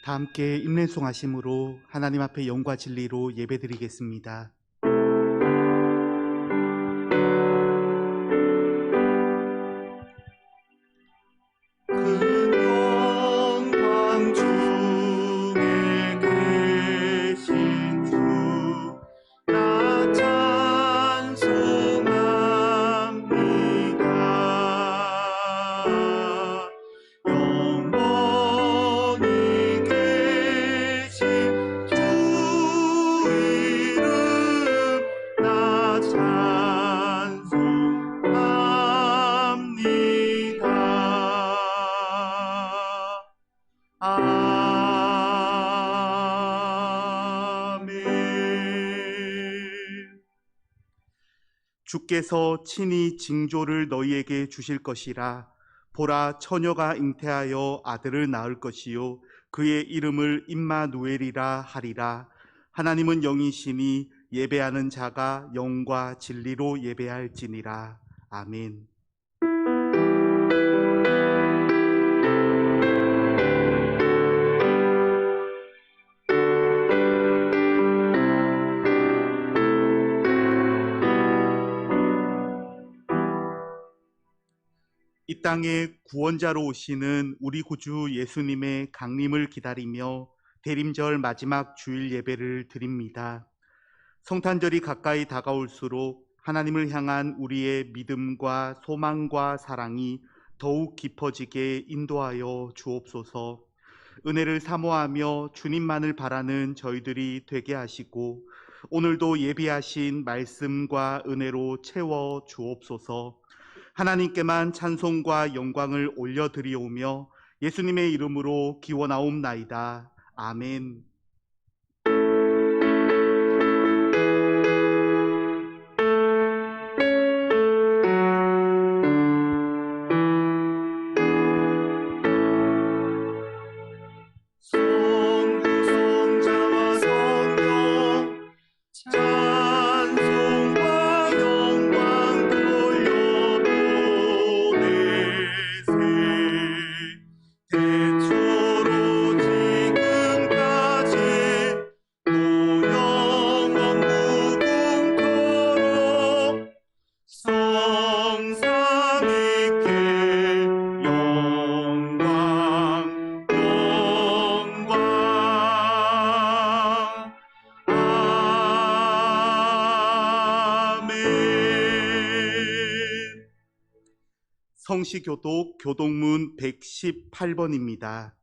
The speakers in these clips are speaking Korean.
다 함께 임랜송하심으로 하나님 앞에 영과 진리로 예배드리겠습니다. 주께서 친히 징조를 너희에게 주실 것이라. 보라, 처녀가 잉태하여 아들을 낳을 것이요 그의 이름을 임마누엘이라 하리라. 하나님은 영이시니 예배하는 자가 영과 진리로 예배할지니라. 아멘. 이 땅에 구원자로 오시는 우리 구주 예수님의 강림을 기다리며 대림절 마지막 주일 예배를 드립니다. 성탄절이 가까이 다가올수록 하나님을 향한 우리의 믿음과 소망과 사랑이 더욱 깊어지게 인도하여 주옵소서. 은혜를 사모하며 주님만을 바라는 저희들이 되게 하시고 오늘도 예비하신 말씀과 은혜로 채워 주옵소서. 하나님께만 찬송과 영광을 올려드리오며 예수님의 이름으로 기원하옵나이다. 아멘. 성시교독 교동문 118번입니다.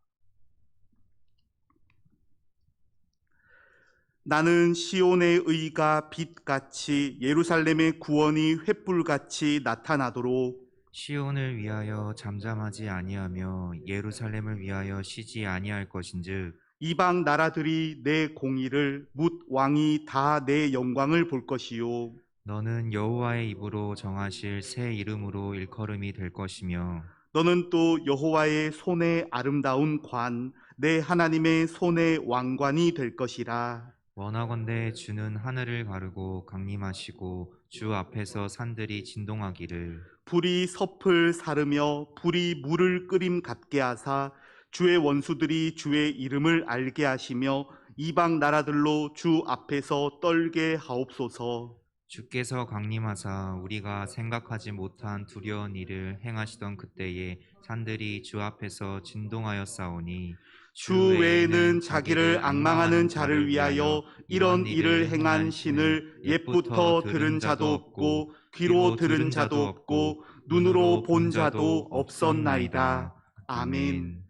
나는 시온의 의가 빛같이 예루살렘의 구원이 횃불같이 나타나도록 시온을 위하여 잠잠하지 아니하며 예루살렘을 위하여 쉬지 아니할 것인즉 이방 나라들이 내 공의를 뭇 왕이 다 내 영광을 볼 것이요 너는 여호와의 입으로 정하실 새 이름으로 일컬음이 될 것이며 너는 또 여호와의 손의 아름다운 관 내 하나님의 손의 왕관이 될 것이라. 원하건대 주는 하늘을 가르고 강림하시고 주 앞에서 산들이 진동하기를 불이 섭을 사르며 불이 물을 끓임 같게 하사 주의 원수들이 주의 이름을 알게 하시며 이방 나라들로 주 앞에서 떨게 하옵소서. 주께서 강림하사 우리가 생각하지 못한 두려운 일을 행하시던 그때에 산들이 주 앞에서 진동하였사오니 주 외에는 자기를 앙망하는 자를 위하여 이런 일을 행한 신을 옛부터 들은 자도 없고 귀로 들은 자도 없고 눈으로 본 자도 없었나이다. 아멘.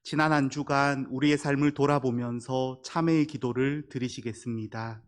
지난 한 주간 우리의 삶을 돌아보면서 참회의 기도를 드리시겠습니다.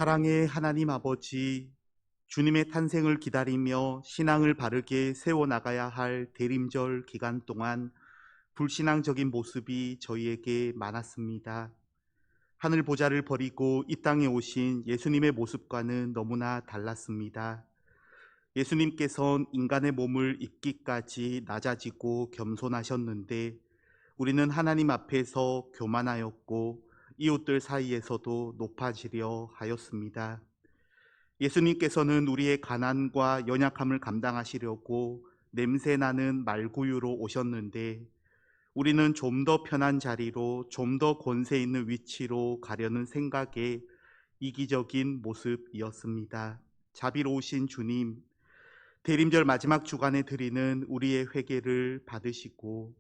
사랑의 하나님 아버지, 주님의 탄생을 기다리며 신앙을 바르게 세워나가야 할 대림절 기간 동안 불신앙적인 모습이 저희에게 많았습니다. 하늘 보좌를 버리고 이 땅에 오신 예수님의 모습과는 너무나 달랐습니다. 예수님께서는 인간의 몸을 입기까지 낮아지고 겸손하셨는데 우리는 하나님 앞에서 교만하였고 이웃들 사이에서도 높아지려 하였습니다. 예수님께서는 우리의 가난과 연약함을 감당하시려고 냄새나는 말구유로 오셨는데 우리는 좀 더 편한 자리로, 좀 더 권세 있는 위치로 가려는 생각에 이기적인 모습이었습니다. 자비로우신 주님, 대림절 마지막 주간에 드리는 우리의 회개를 받으시고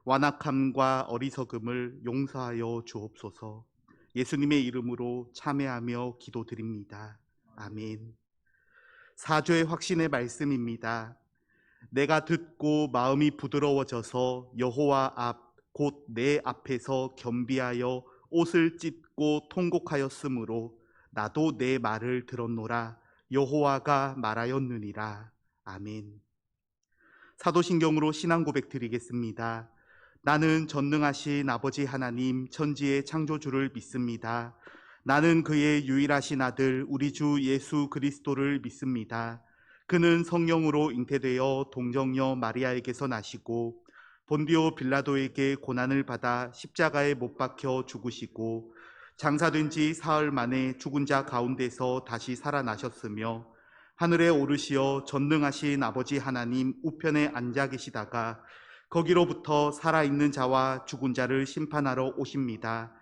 완악함과 어리석음을 용서하여 주옵소서. 예수님의 이름으로 참회하며 기도드립니다. 아멘. 사죄의 확신의 말씀입니다. 내가 듣고 마음이 부드러워져서 여호와 앞, 곧 내 앞에서 겸비하여 옷을 찢고 통곡하였으므로 나도 내 말을 들었노라. 여호와가 말하였느니라. 아멘. 사도신경으로 신앙 고백 드리겠습니다. 나는 전능하신 아버지 하나님 천지의 창조주를 믿습니다. 나는 그의 유일하신 아들 우리 주 예수 그리스도를 믿습니다. 그는 성령으로 잉태되어 동정녀 마리아에게서 나시고 본디오 빌라도에게 고난을 받아 십자가에 못 박혀 죽으시고 장사된 지 사흘 만에 죽은 자 가운데서 다시 살아나셨으며 하늘에 오르시어 전능하신 아버지 하나님 우편에 앉아 계시다가 거기로부터 살아있는 자와 죽은 자를 심판하러 오십니다.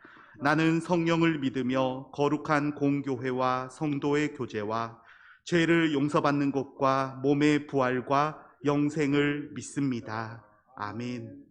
나는 성령을 믿으며 거룩한 공교회와 성도의 교제와 죄를 용서받는 것과 몸의 부활과 영생을 믿습니다. 아멘.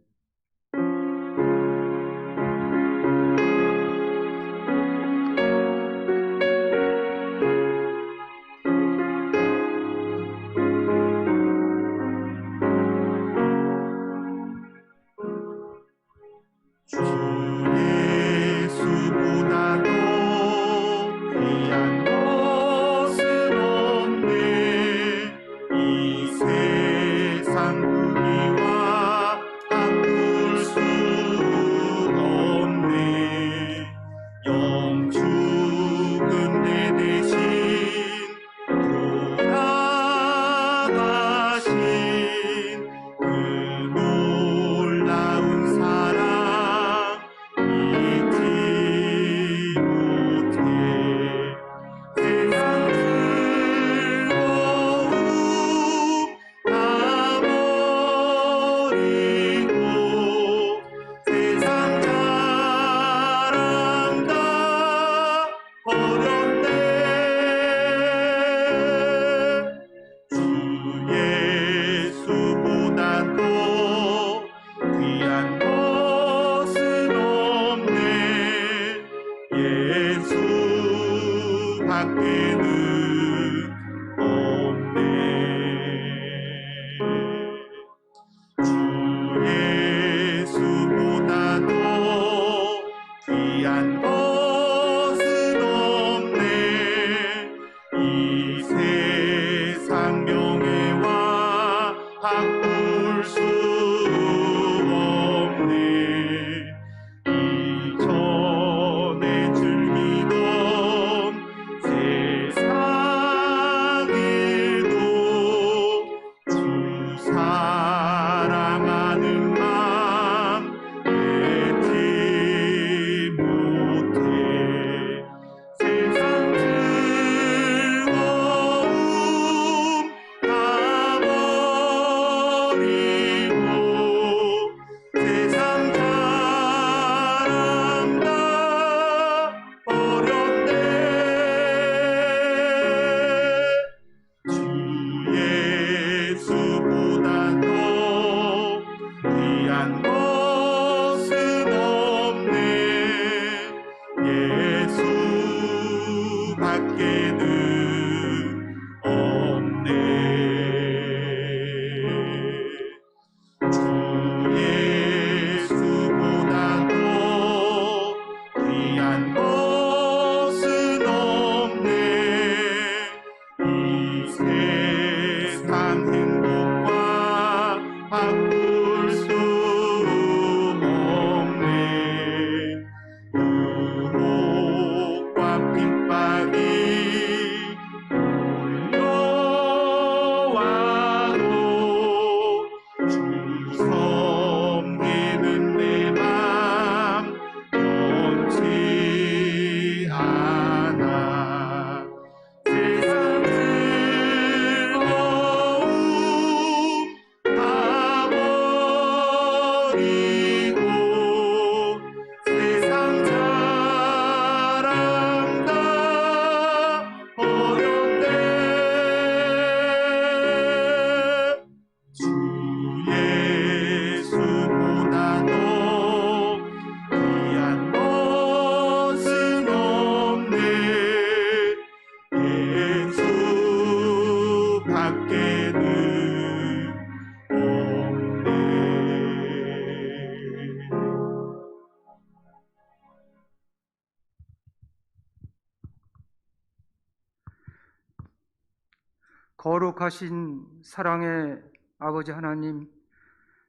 거룩하신 사랑의 아버지 하나님,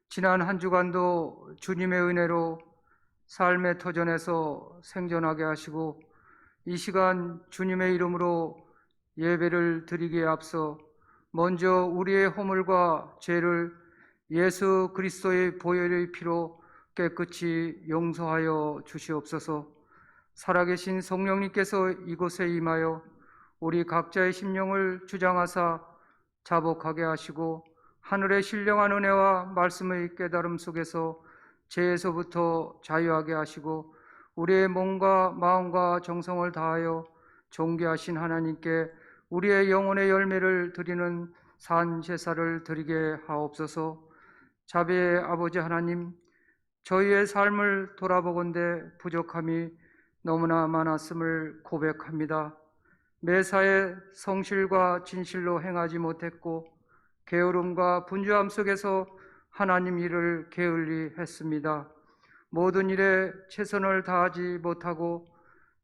지난 한 주간도 주님의 은혜로 삶의 터전에서 생존하게 하시고 이 시간 주님의 이름으로 예배를 드리기에 앞서 먼저 우리의 허물과 죄를 예수 그리스도의 보혈의 피로 깨끗이 용서하여 주시옵소서. 살아계신 성령님께서 이곳에 임하여 우리 각자의 심령을 주장하사 자복하게 하시고 하늘의 신령한 은혜와 말씀의 깨달음 속에서 죄에서부터 자유하게 하시고 우리의 몸과 마음과 정성을 다하여 존귀하신 하나님께 우리의 영혼의 열매를 드리는 산 제사를 드리게 하옵소서. 자비의 아버지 하나님, 저희의 삶을 돌아보건대 부족함이 너무나 많았음을 고백합니다. 매사에 성실과 진실로 행하지 못했고 게으름과 분주함 속에서 하나님 일을 게을리 했습니다. 모든 일에 최선을 다하지 못하고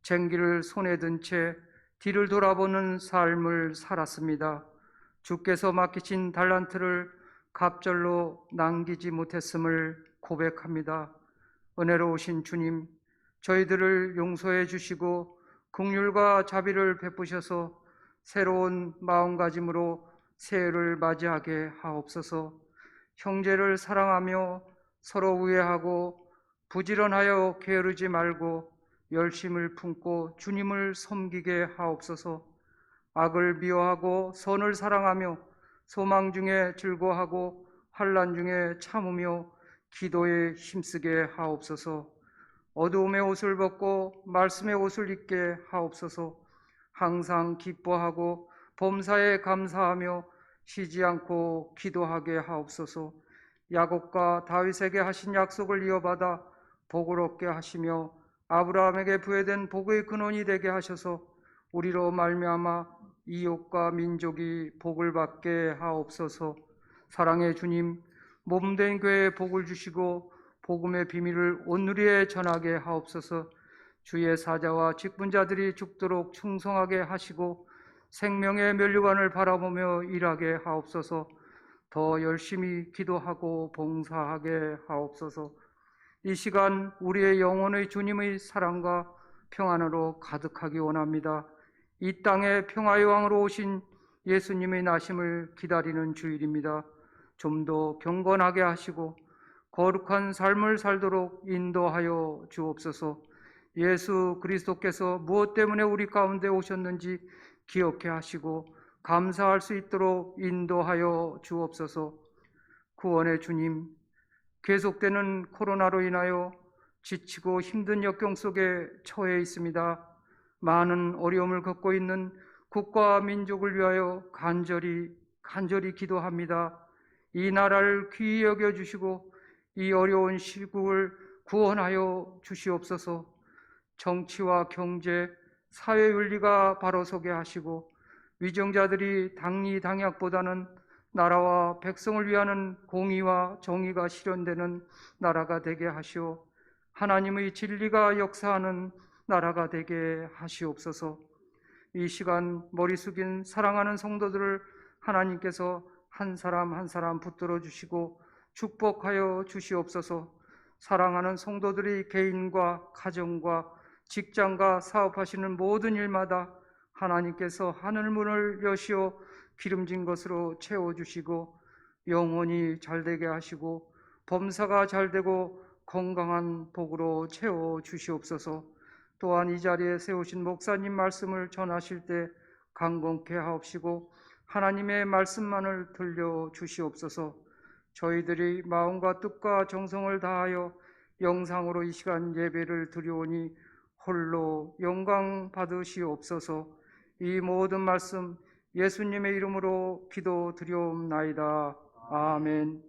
쟁기를 손에 든 채 뒤를 돌아보는 삶을 살았습니다. 주께서 맡기신 달란트를 갑절로 남기지 못했음을 고백합니다. 은혜로우신 주님, 저희들을 용서해 주시고 긍휼과 자비를 베푸셔서 새로운 마음가짐으로 새해를 맞이하게 하옵소서. 형제를 사랑하며 서로 우애하고 부지런하여 게으르지 말고 열심을 품고 주님을 섬기게 하옵소서. 악을 미워하고 선을 사랑하며 소망 중에 즐거워하고 환난 중에 참으며 기도에 힘쓰게 하옵소서. 어두움의 옷을 벗고 말씀의 옷을 입게 하옵소서. 항상 기뻐하고 범사에 감사하며 쉬지 않고 기도하게 하옵소서. 야곱과 다윗에게 하신 약속을 이어받아 복을 얻게 하시며 아브라함에게 부여된 복의 근원이 되게 하셔서 우리로 말미암아 이웃과 민족이 복을 받게 하옵소서. 사랑의 주님, 몸된 교회에 복을 주시고 복음의 비밀을 온누리에 전하게 하옵소서. 주의 사자와 직분자들이 죽도록 충성하게 하시고 생명의 면류관을 바라보며 일하게 하옵소서. 더 열심히 기도하고 봉사하게 하옵소서. 이 시간 우리의 영혼의 주님의 사랑과 평안으로 가득하기 원합니다. 이 땅에 평화의 왕으로 오신 예수님의 나심을 기다리는 주일입니다. 좀 더 경건하게 하시고 거룩한 삶을 살도록 인도하여 주옵소서. 예수 그리스도께서 무엇 때문에 우리 가운데 오셨는지 기억해 하시고 감사할 수 있도록 인도하여 주옵소서. 구원의 주님, 계속되는 코로나로 인하여 지치고 힘든 역경 속에 처해 있습니다. 많은 어려움을 겪고 있는 국가와 민족을 위하여 간절히 기도합니다. 이 나라를 귀히 여겨주시고 이 어려운 시국을 구원하여 주시옵소서. 정치와 경제, 사회윤리가 바로 서게 하시고 위정자들이 당리 당약보다는 나라와 백성을 위하는 공의와 정의가 실현되는 나라가 되게 하시오. 하나님의 진리가 역사하는 나라가 되게 하시옵소서. 이 시간 머리 숙인 사랑하는 성도들을 하나님께서 한 사람 한 사람 붙들어 주시고 축복하여 주시옵소서. 사랑하는 성도들이 개인과 가정과 직장과 사업하시는 모든 일마다 하나님께서 하늘문을 여시어 기름진 것으로 채워주시고 영혼이 잘되게 하시고 범사가 잘되고 건강한 복으로 채워주시옵소서. 또한 이 자리에 세우신 목사님 말씀을 전하실 때 강건케 하옵시고 하나님의 말씀만을 들려주시옵소서. 저희들이 마음과 뜻과 정성을 다하여 영상으로 이 시간 예배를 드리오니 홀로 영광 받으시옵소서. 이 모든 말씀 예수님의 이름으로 기도드리옵나이다. 아멘.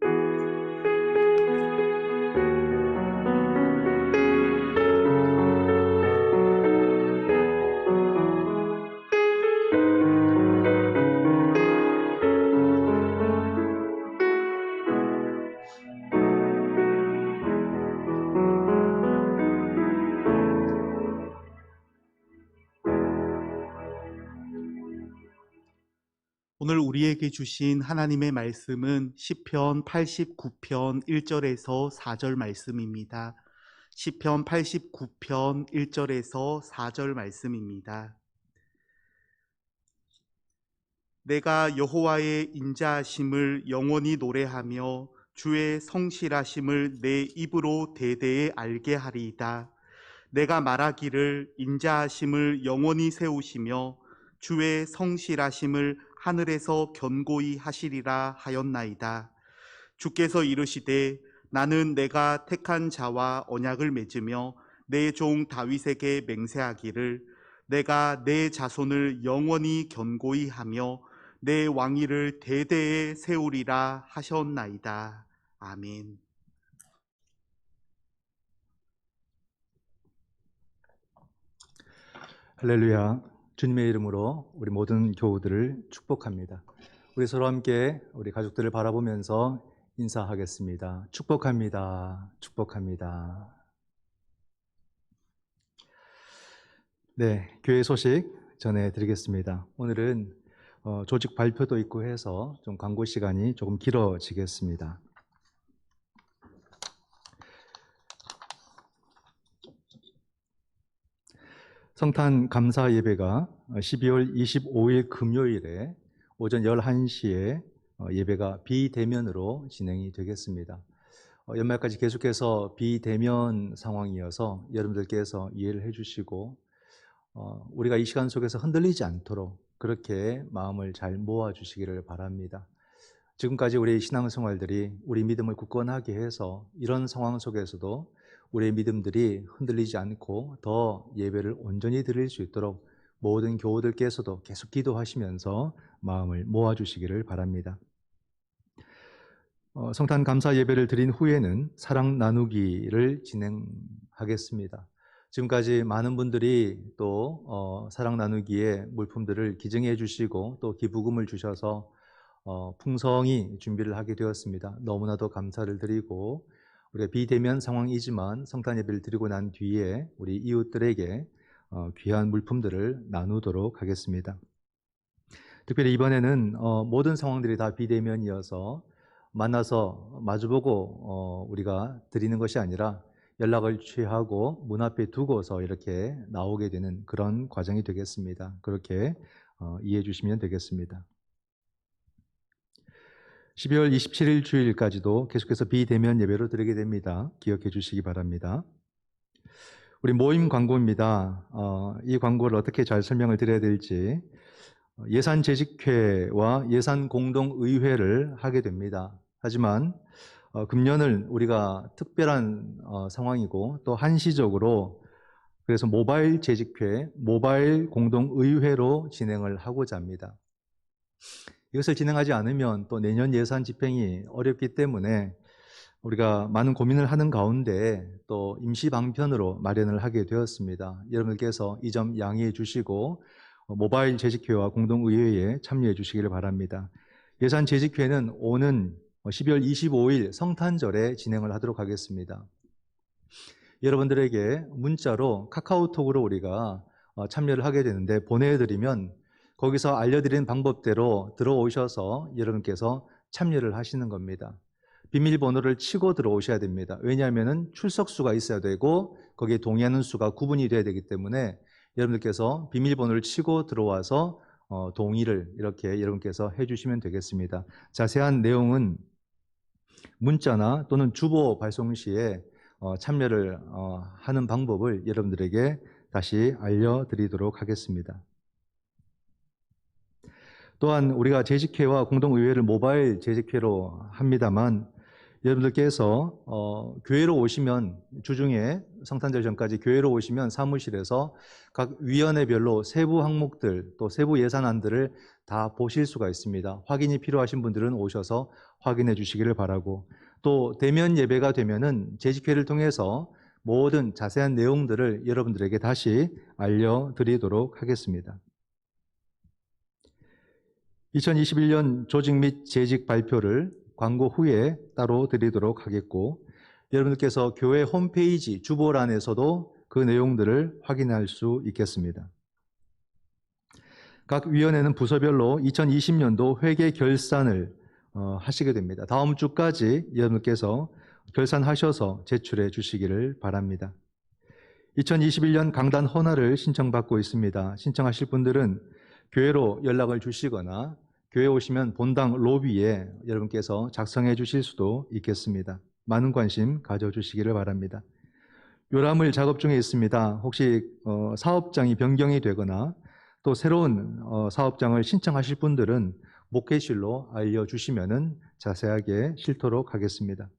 오늘 우리에게 주신 하나님의 말씀은 시편 89편 1절에서 4절 말씀입니다. 시편 89편 1절에서 4절 말씀입니다. 내가 여호와의 인자하심을 영원히 노래하며 주의 성실하심을 내 입으로 대대에 알게 하리이다. 내가 말하기를 인자하심을 영원히 세우시며 주의 성실하심을 하늘에서 견고히 하시리라 하였나이다. 주께서 이르시되 나는 내가 택한 자와 언약을 맺으며 내 종 다윗에게 맹세하기를 내가 내 자손을 영원히 견고히 하며 내 왕위를 대대에 세우리라 하셨나이다. 아멘. 할렐루야. 주님의 이름으로 우리 모든 교우들을 축복합니다. 우리 서로 함께 우리 가족들을 바라보면서 인사하겠습니다. 축복합니다. 축복합니다. 네, 교회 소식 전해드리겠습니다. 오늘은 조직 발표도 있고 해서 좀 광고 시간이 조금 길어지겠습니다. 성탄 감사 예배가 12월 25일 금요일에 오전 11시에 예배가 비대면으로 진행이 되겠습니다. 연말까지 계속해서 비대면 상황이어서 여러분들께서 이해를 해주시고 우리가 이 시간 속에서 흔들리지 않도록 그렇게 마음을 잘 모아주시기를 바랍니다. 지금까지 우리의 신앙생활들이 우리 믿음을 굳건하게 해서 이런 상황 속에서도 우리의 믿음들이 흔들리지 않고 더 예배를 온전히 드릴 수 있도록 모든 교우들께서도 계속 기도하시면서 마음을 모아주시기를 바랍니다. 성탄 감사 예배를 드린 후에는 사랑 나누기를 진행하겠습니다. 지금까지 많은 분들이 또 사랑 나누기에 물품들을 기증해 주시고 또 기부금을 주셔서 풍성히 준비를 하게 되었습니다. 너무나도 감사를 드리고 우리가 비대면 상황이지만 성탄 예배를 드리고 난 뒤에 우리 이웃들에게 귀한 물품들을 나누도록 하겠습니다. 특별히 이번에는 모든 상황들이 다 비대면이어서 만나서 마주보고 우리가 드리는 것이 아니라 연락을 취하고 문 앞에 두고서 이렇게 나오게 되는 그런 과정이 되겠습니다. 그렇게 이해해 주시면 되겠습니다. 12월 27일 주일까지도 계속해서 비대면 예배로 드리게 됩니다. 기억해 주시기 바랍니다. 우리 모임 광고입니다. 이 광고를 어떻게 잘 설명을 드려야 될지 예산 재직회와 예산 공동의회를 하게 됩니다. 하지만 금년을 우리가 특별한 상황이고 또 한시적으로 그래서 모바일 재직회, 모바일 공동의회로 진행을 하고자 합니다. 이것을 진행하지 않으면 또 내년 예산 집행이 어렵기 때문에 우리가 많은 고민을 하는 가운데 또 임시 방편으로 마련을 하게 되었습니다. 여러분들께서 이 점 양해해 주시고 모바일 재직회와 공동의회에 참여해 주시기를 바랍니다. 예산 재직회는 오는 12월 25일 성탄절에 진행을 하도록 하겠습니다. 여러분들에게 문자로 카카오톡으로 우리가 참여를 하게 되는데 보내드리면 거기서 알려드린 방법대로 들어오셔서 여러분께서 참여를 하시는 겁니다. 비밀번호를 치고 들어오셔야 됩니다. 왜냐하면 출석수가 있어야 되고 거기에 동의하는 수가 구분이 돼야 되기 때문에 여러분들께서 비밀번호를 치고 들어와서 동의를 이렇게 여러분께서 해주시면 되겠습니다. 자세한 내용은 문자나 또는 주보 발송 시에 참여를 하는 방법을 여러분들에게 다시 알려드리도록 하겠습니다. 또한 우리가 재직회와 공동의회를 모바일 재직회로 합니다만 여러분들께서 교회로 오시면 주중에 성탄절 전까지 교회로 오시면 사무실에서 각 위원회별로 세부 항목들 또 세부 예산안들을 다 보실 수가 있습니다. 확인이 필요하신 분들은 오셔서 확인해 주시기를 바라고 또 대면 예배가 되면은 재직회를 통해서 모든 자세한 내용들을 여러분들에게 다시 알려드리도록 하겠습니다. 2021년 조직 및 재직 발표를 광고 후에 따로 드리도록 하겠고 여러분들께서 교회 홈페이지 주보란에서도 그 내용들을 확인할 수 있겠습니다. 각 위원회는 부서별로 2020년도 회계 결산을 하시게 됩니다. 다음 주까지 여러분께서 결산하셔서 제출해 주시기를 바랍니다. 2021년 강단 헌화를 신청받고 있습니다. 신청하실 분들은 교회로 연락을 주시거나 교회 오시면 본당 로비에 여러분께서 작성해 주실 수도 있겠습니다. 많은 관심 가져주시기를 바랍니다. 요람을 작업 중에 있습니다. 혹시 사업장이 변경이 되거나 또 새로운 사업장을 신청하실 분들은 목회실로 알려주시면 자세하게 실도록 하겠습니다.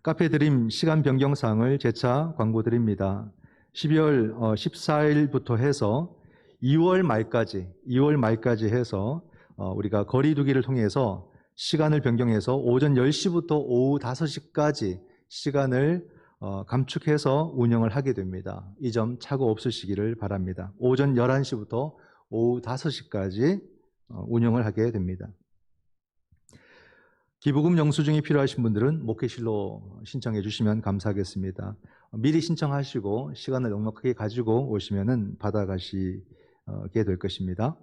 카페 드림 시간 변경 사항을 재차 광고드립니다. 12월 14일부터 해서 2월 말까지 해서 우리가 거리두기를 통해서 시간을 변경해서 오전 10시부터 오후 5시까지 시간을 감축해서 운영을 하게 됩니다. 이 점 착오 없으시기를 바랍니다. 오전 11시부터 오후 5시까지 운영을 하게 됩니다. 기부금 영수증이 필요하신 분들은 목회실로 신청해 주시면 감사하겠습니다. 미리 신청하시고 시간을 넉넉하게 가지고 오시면 받아가시게 될 것입니다.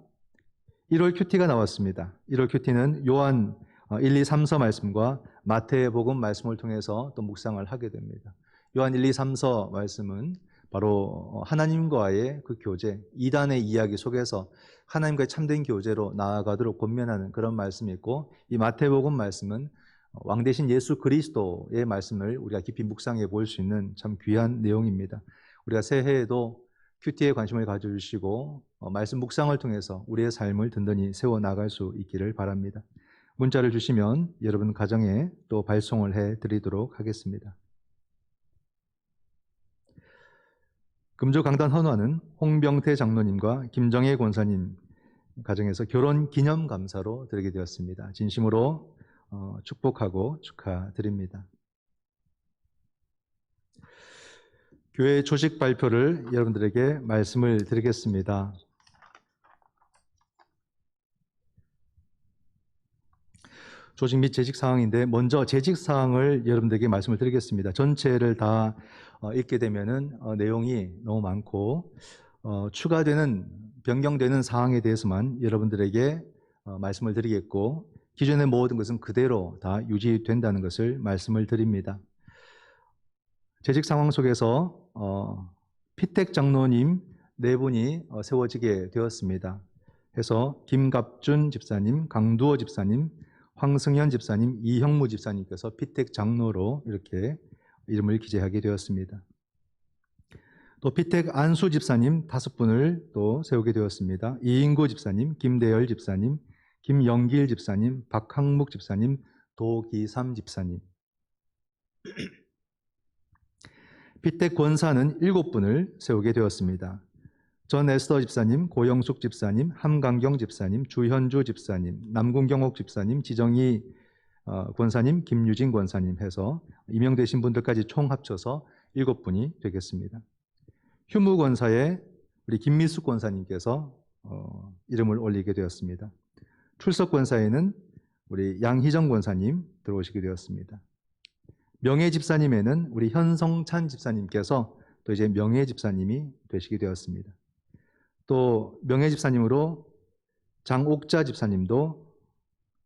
1월 큐티가 나왔습니다. 1월 큐티는 요한 1, 2, 3서 말씀과 마태복음 말씀을 통해서 또 묵상을 하게 됩니다. 요한 1, 2, 3서 말씀은 바로 하나님과의 그 교제, 이단의 이야기 속에서 하나님과의 참된 교제로 나아가도록 권면하는 그런 말씀이 있고, 이 마태복음 말씀은 왕 대신 예수 그리스도의 말씀을 우리가 깊이 묵상해 볼 수 있는 참 귀한 내용입니다. 우리가 새해에도 큐티에 관심을 가져주시고 말씀 묵상을 통해서 우리의 삶을 든든히 세워나갈 수 있기를 바랍니다. 문자를 주시면 여러분 가정에 또 발송을 해드리도록 하겠습니다. 금조 강단 헌화는 홍병태 장로님과 김정혜 권사님 가정에서 결혼 기념 감사로 드리게 되었습니다. 진심으로 축복하고 축하드립니다. 교회 조직 발표를 여러분들에게 말씀을 드리겠습니다. 조직 및 재직 사항인데 먼저 재직 사항을 여러분들에게 말씀을 드리겠습니다. 전체를 다 읽게 되면은 내용이 너무 많고 추가되는 변경되는 사항에 대해서만 여러분들에게 말씀을 드리겠고, 기존의 모든 것은 그대로 다 유지된다는 것을 말씀을 드립니다. 재직 상황 속에서 피택 장로님 4분이 세워지게 되었습니다. 해서 김갑준 집사님, 강두호 집사님, 황승현 집사님, 이형무 집사님께서 피택 장로로 이렇게 이름을 기재하게 되었습니다. 또 피택 안수 집사님 5분을 또 세우게 되었습니다. 이인구 집사님, 김대열 집사님, 김영길 집사님, 박항묵 집사님, 도기삼 집사님. 피택 권사는 7분을 세우게 되었습니다. 전 에스더 집사님, 고영숙 집사님, 함강경 집사님, 주현주 집사님, 남궁경옥 집사님, 지정희 권사님, 김유진 권사님 해서 임명되신 분들까지 총 합쳐서 7분이 되겠습니다. 휴무 권사에 우리 김미숙 권사님께서 이름을 올리게 되었습니다. 출석 권사에는 우리 양희정 권사님 들어오시게 되었습니다. 명예 집사님에는 우리 현성찬 집사님께서 또 이제 명예 집사님이 되시게 되었습니다. 또 명예 집사님으로 장옥자 집사님도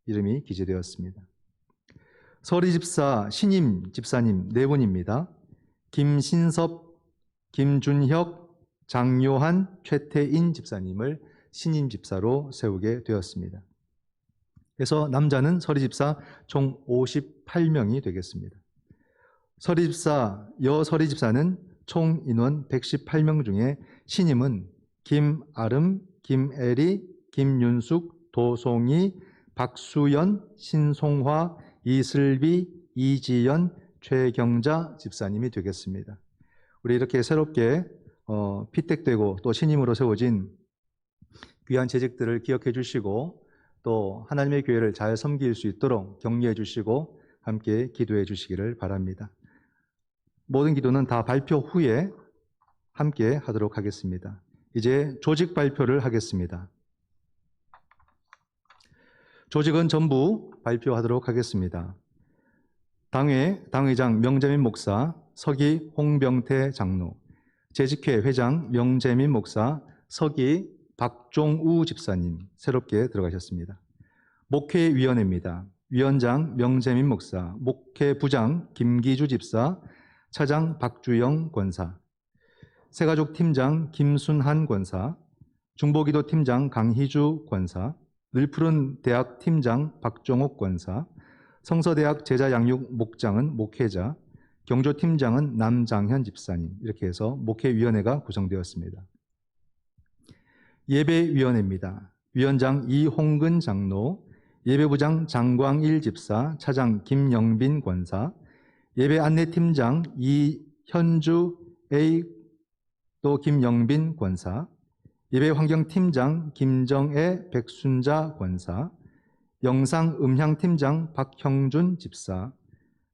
이름이 기재되었습니다. 서리 집사, 신임 집사님 4분입니다. 김신섭, 김준혁, 장요한, 최태인 집사님을 신임 집사로 세우게 되었습니다. 그래서 남자는 서리 집사 총 58명이 되겠습니다. 서리 집사, 여서리 집사는 총 인원 118명 중에 신임은 김아름, 김애리, 김윤숙, 도송이, 박수연, 신송화, 이슬비, 이지연, 최경자 집사님이 되겠습니다. 우리 이렇게 새롭게 피택되고 또 신임으로 세워진 귀한 재직들을 기억해 주시고 또 하나님의 교회를 잘 섬길 수 있도록 격려해 주시고 함께 기도해 주시기를 바랍니다. 모든 기도는 다 발표 후에 함께 하도록 하겠습니다. 이제 조직 발표를 하겠습니다. 조직은 전부 발표하도록 하겠습니다. 당회장 명재민 목사, 서기 홍병태 장로, 재직회 회장 명재민 목사, 서기 박종우 집사님 새롭게 들어가셨습니다. 목회위원회입니다. 위원장 명재민 목사, 목회부장 김기주 집사, 차장 박주영 권사, 새가족 팀장 김순한 권사, 중보기도 팀장 강희주 권사, 늘푸른 대학 팀장 박종옥 권사, 성서대학 제자양육 목장은 목회자, 경조팀장은 남장현 집사님, 이렇게 해서 목회위원회가 구성되었습니다. 예배위원회입니다. 위원장 이홍근 장로, 예배부장 장광일 집사, 차장 김영빈 권사, 예배안내팀장 이현주 A 또 김영빈 권사, 예배환경팀장 김정애 백순자 권사, 영상음향팀장 박형준 집사,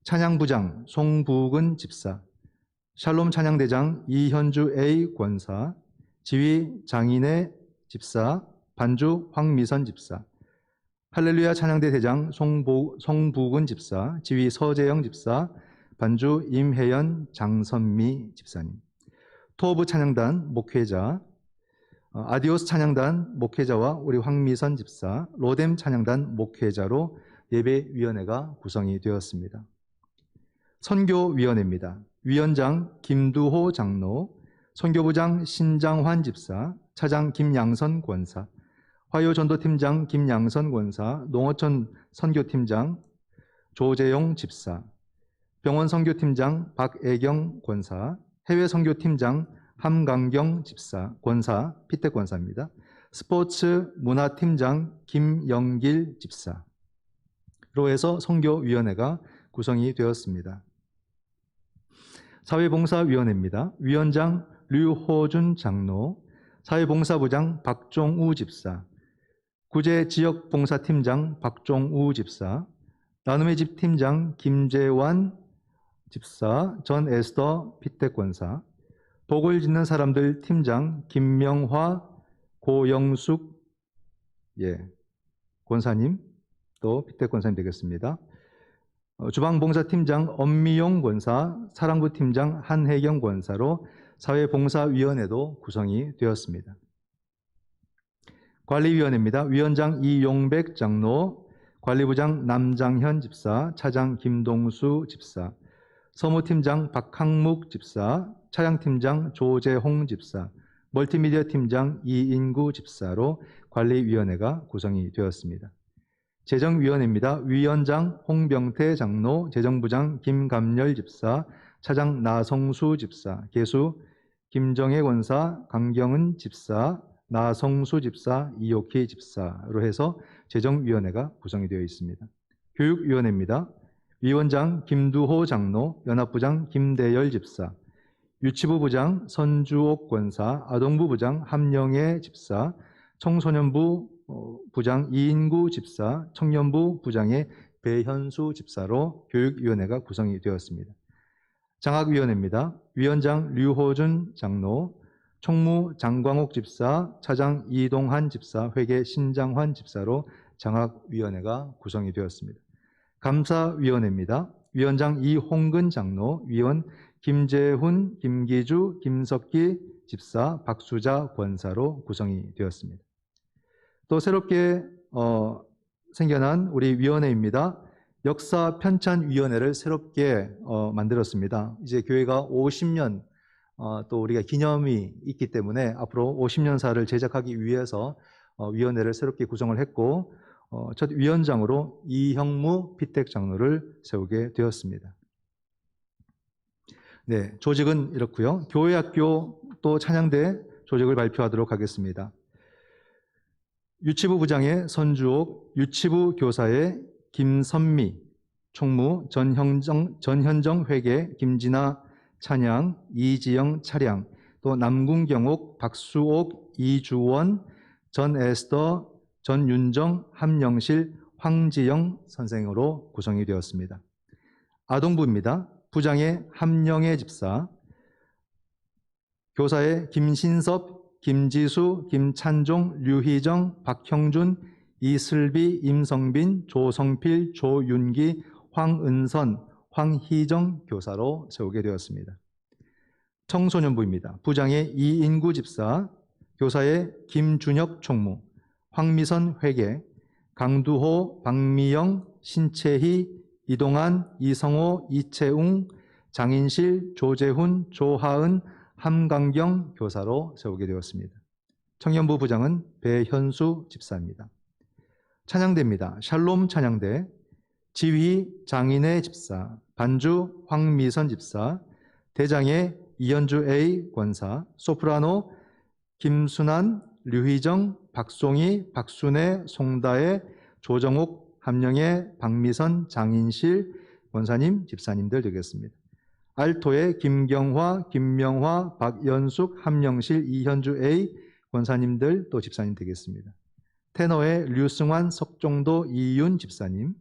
찬양부장 송부근 집사, 샬롬 찬양대장 이현주 A 권사, 지휘 장인의 집사, 반주 황미선 집사, 할렐루야 찬양대 대장 송부근 집사, 지휘 서재영 집사, 반주 임혜연 장선미 집사님, 토브 찬양단 목회자, 아디오스 찬양단 목회자와 우리 황미선 집사, 로뎀 찬양단 목회자로 예배위원회가 구성이 되었습니다. 선교위원회입니다. 위원장 김두호 장로, 선교부장 신장환 집사, 차장 김양선 권사, 화요전도팀장 김양선 권사, 농어촌 선교팀장 조재용 집사, 병원 선교팀장 박애경 권사, 해외 선교팀장 함강경 집사, 권사 피태 권사입니다. 스포츠 문화팀장 김영길 집사로 해서 선교위원회가 구성이 되었습니다. 사회봉사위원회입니다. 위원장 류호준 장로, 사회봉사부장 박종우 집사, 구제지역봉사팀장 박종우 집사, 나눔의 집 팀장 김재환 집사, 전 에스더 피택권사, 복을 짓는 사람들 팀장 김명화 고영숙 권사님, 또 피택권사님 되겠습니다. 주방봉사팀장 엄미용 권사, 사랑부 팀장 한혜경 권사로 사회봉사위원회도 구성이 되었습니다. 관리위원회입니다. 위원장 이용백 장로, 관리부장 남장현 집사, 차장 김동수 집사, 서무팀장 박항묵 집사, 차장팀장 조재홍 집사, 멀티미디어 팀장 이인구 집사로 관리위원회가 구성이 되었습니다. 재정위원회입니다. 위원장 홍병태 장로, 재정부장 김감열 집사, 차장 나성수 집사, 계수 김정혜 권사, 강경은 집사, 나성수 집사, 이옥희 집사로 해서 재정위원회가 구성이 되어 있습니다. 교육위원회입니다. 위원장 김두호 장로, 연합부장 김대열 집사, 유치부 부장 선주옥 권사, 아동부 부장 함영애 집사, 청소년부 부장 이인구 집사, 청년부 부장의 배현수 집사로 교육위원회가 구성이 되었습니다. 장학위원회입니다. 위원장 류호준 장로, 총무 장광옥 집사, 차장 이동한 집사, 회계 신장환 집사로 장학위원회가 구성이 되었습니다. 감사위원회입니다. 위원장 이홍근 장로, 위원 김재훈, 김기주, 김석기 집사, 박수자 권사로 구성이 되었습니다. 또 새롭게 생겨난 우리 위원회입니다. 역사 편찬위원회를 새롭게 만들었습니다. 이제 교회가 50년 또 우리가 기념이 있기 때문에 앞으로 50년사를 제작하기 위해서 위원회를 새롭게 구성을 했고 첫 위원장으로 이형무 피택 장로를 세우게 되었습니다. 네, 조직은 이렇고요. 교회학교 또 찬양대 조직을 발표하도록 하겠습니다. 유치부 부장의 선주옥, 유치부 교사의 김선미, 총무 전현정 회계 김진아 찬양, 이지영 차량, 또 남궁경옥, 박수옥, 이주원, 전 에스더, 전윤정, 함영실, 황지영 선생으로 구성이 되었습니다. 아동부입니다. 부장의 함영애 집사, 교사의 김신섭, 김지수, 김찬종, 류희정, 박형준, 이슬비, 임성빈, 조성필, 조윤기, 황은선, 황희정 교사로 세우게 되었습니다. 청소년부입니다. 부장의 이인구 집사, 교사의 김준혁 총무, 황미선 회계, 강두호, 박미영, 신채희, 이동환, 이성호, 이채웅, 장인실, 조재훈, 조하은, 함강경 교사로 세우게 되었습니다. 청년부 부장은 배현수 집사입니다. 찬양대입니다. 샬롬 찬양대, 지휘 장인혜 집사, 반주 황미선 집사, 대장의 이현주 A 권사, 소프라노 김순환, 류희정, 박송희, 박순애, 송다혜, 조정옥, 함령의 박미선, 장인실 권사님, 집사님들 되겠습니다. 알토의 김경화, 김명화, 박연숙, 함령실, 이현주 A 권사님들 또 집사님 되겠습니다. 테너의 류승환, 석종도, 이윤 집사님,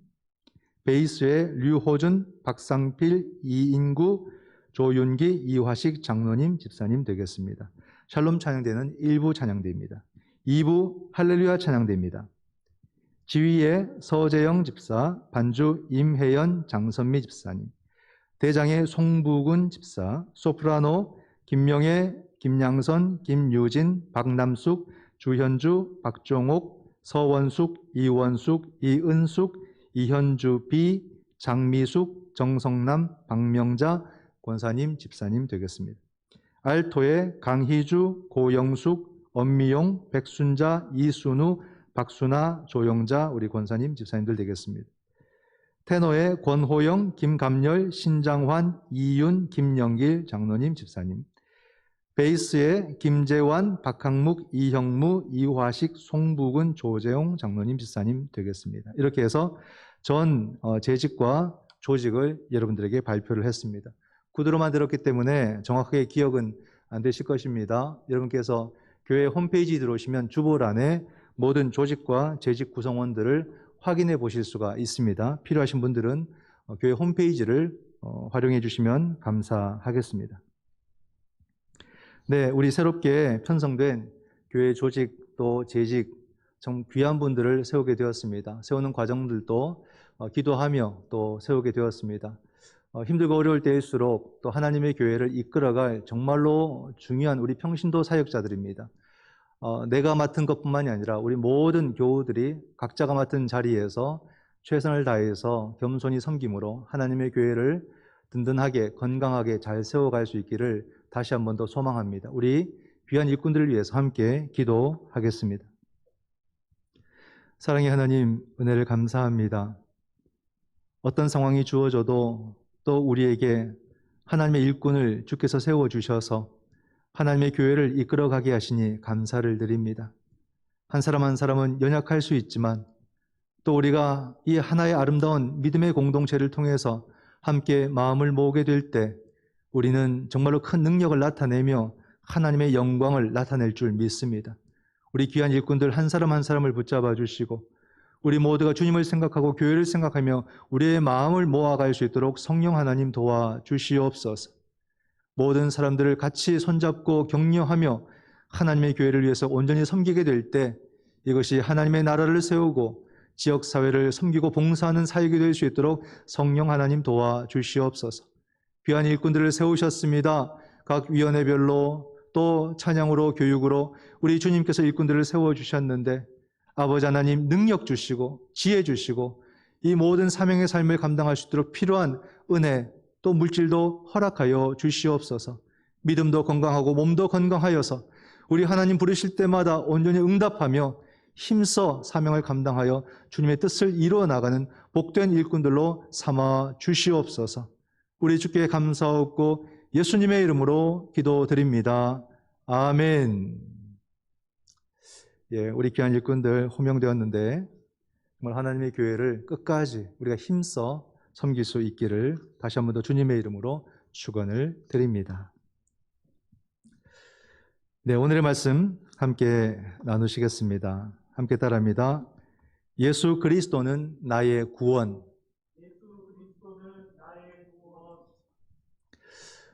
베이스의 류호준, 박상필, 이인구, 조윤기, 이화식 장로님, 집사님 되겠습니다. 샬롬 찬양대는 1부 찬양대입니다. 2부 할렐루야 찬양대입니다. 지휘의 서재영 집사, 반주 임혜연, 장선미 집사님, 대장의 송부군 집사, 소프라노 김명애, 김양선, 김유진, 박남숙, 주현주, 박종옥, 서원숙, 이원숙, 이은숙, 이현주 B, 장미숙, 정성남, 박명자 권사님, 집사님 되겠습니다. 알토의 강희주, 고영숙, 엄미용, 백순자, 이순우, 박순아, 조영자 우리 권사님, 집사님들 되겠습니다. 테너의 권호영, 김감열, 신장환, 이윤, 김영길 장로님, 집사님. 베이스의 김재환, 박항묵, 이형무, 이화식, 송부근, 조재용 장로님, 집사님 되겠습니다. 이렇게 해서 전 재직과 조직을 여러분들에게 발표를 했습니다. 구두로만 들었기 때문에 정확하게 기억은 안 되실 것입니다. 여러분께서 교회 홈페이지 들어오시면 주보란에 모든 조직과 재직 구성원들을 확인해 보실 수가 있습니다. 필요하신 분들은 교회 홈페이지를 활용해 주시면 감사하겠습니다. 네, 우리 새롭게 편성된 교회 조직 또 재직 정 귀한 분들을 세우게 되었습니다. 세우는 과정들도 기도하며 또 세우게 되었습니다. 힘들고 어려울 때일수록 또 하나님의 교회를 이끌어갈 정말로 중요한 우리 평신도 사역자들입니다. 내가 맡은 것뿐만이 아니라 우리 모든 교우들이 각자가 맡은 자리에서 최선을 다해서 겸손히 섬김으로 하나님의 교회를 든든하게 건강하게 잘 세워갈 수 있기를 다시 한 번 더 소망합니다. 우리 귀한 일꾼들을 위해서 함께 기도하겠습니다. 사랑의 하나님, 은혜를 감사합니다. 어떤 상황이 주어져도 또 우리에게 하나님의 일꾼을 주께서 세워주셔서 하나님의 교회를 이끌어가게 하시니 감사를 드립니다. 한 사람 한 사람은 연약할 수 있지만 또 우리가 이 하나의 아름다운 믿음의 공동체를 통해서 함께 마음을 모으게 될 때 우리는 정말로 큰 능력을 나타내며 하나님의 영광을 나타낼 줄 믿습니다. 우리 귀한 일꾼들 한 사람 한 사람을 붙잡아 주시고 우리 모두가 주님을 생각하고 교회를 생각하며 우리의 마음을 모아갈 수 있도록 성령 하나님 도와주시옵소서. 모든 사람들을 같이 손잡고 격려하며 하나님의 교회를 위해서 온전히 섬기게 될 때 이것이 하나님의 나라를 세우고 지역사회를 섬기고 봉사하는 사역이 될 수 있도록 성령 하나님 도와주시옵소서. 귀한 일꾼들을 세우셨습니다. 각 위원회별로 또 찬양으로 교육으로 우리 주님께서 일꾼들을 세워주셨는데 아버지 하나님 능력 주시고 지혜 주시고 이 모든 사명의 삶을 감당할 수 있도록 필요한 은혜 또 물질도 허락하여 주시옵소서. 믿음도 건강하고 몸도 건강하여서 우리 하나님 부르실 때마다 온전히 응답하며 힘써 사명을 감당하여 주님의 뜻을 이루어 나가는 복된 일꾼들로 삼아 주시옵소서. 우리 주께 감사하고 예수님의 이름으로 기도드립니다. 아멘. 예, 우리 귀한 일꾼들 호명되었는데 정말 하나님의 교회를 끝까지 우리가 힘써 섬길 수 있기를 다시 한 번 더 주님의 이름으로 축원을 드립니다. 네, 오늘의 말씀 함께 나누시겠습니다. 함께 따라합니다. 예수 그리스도는 나의 구원.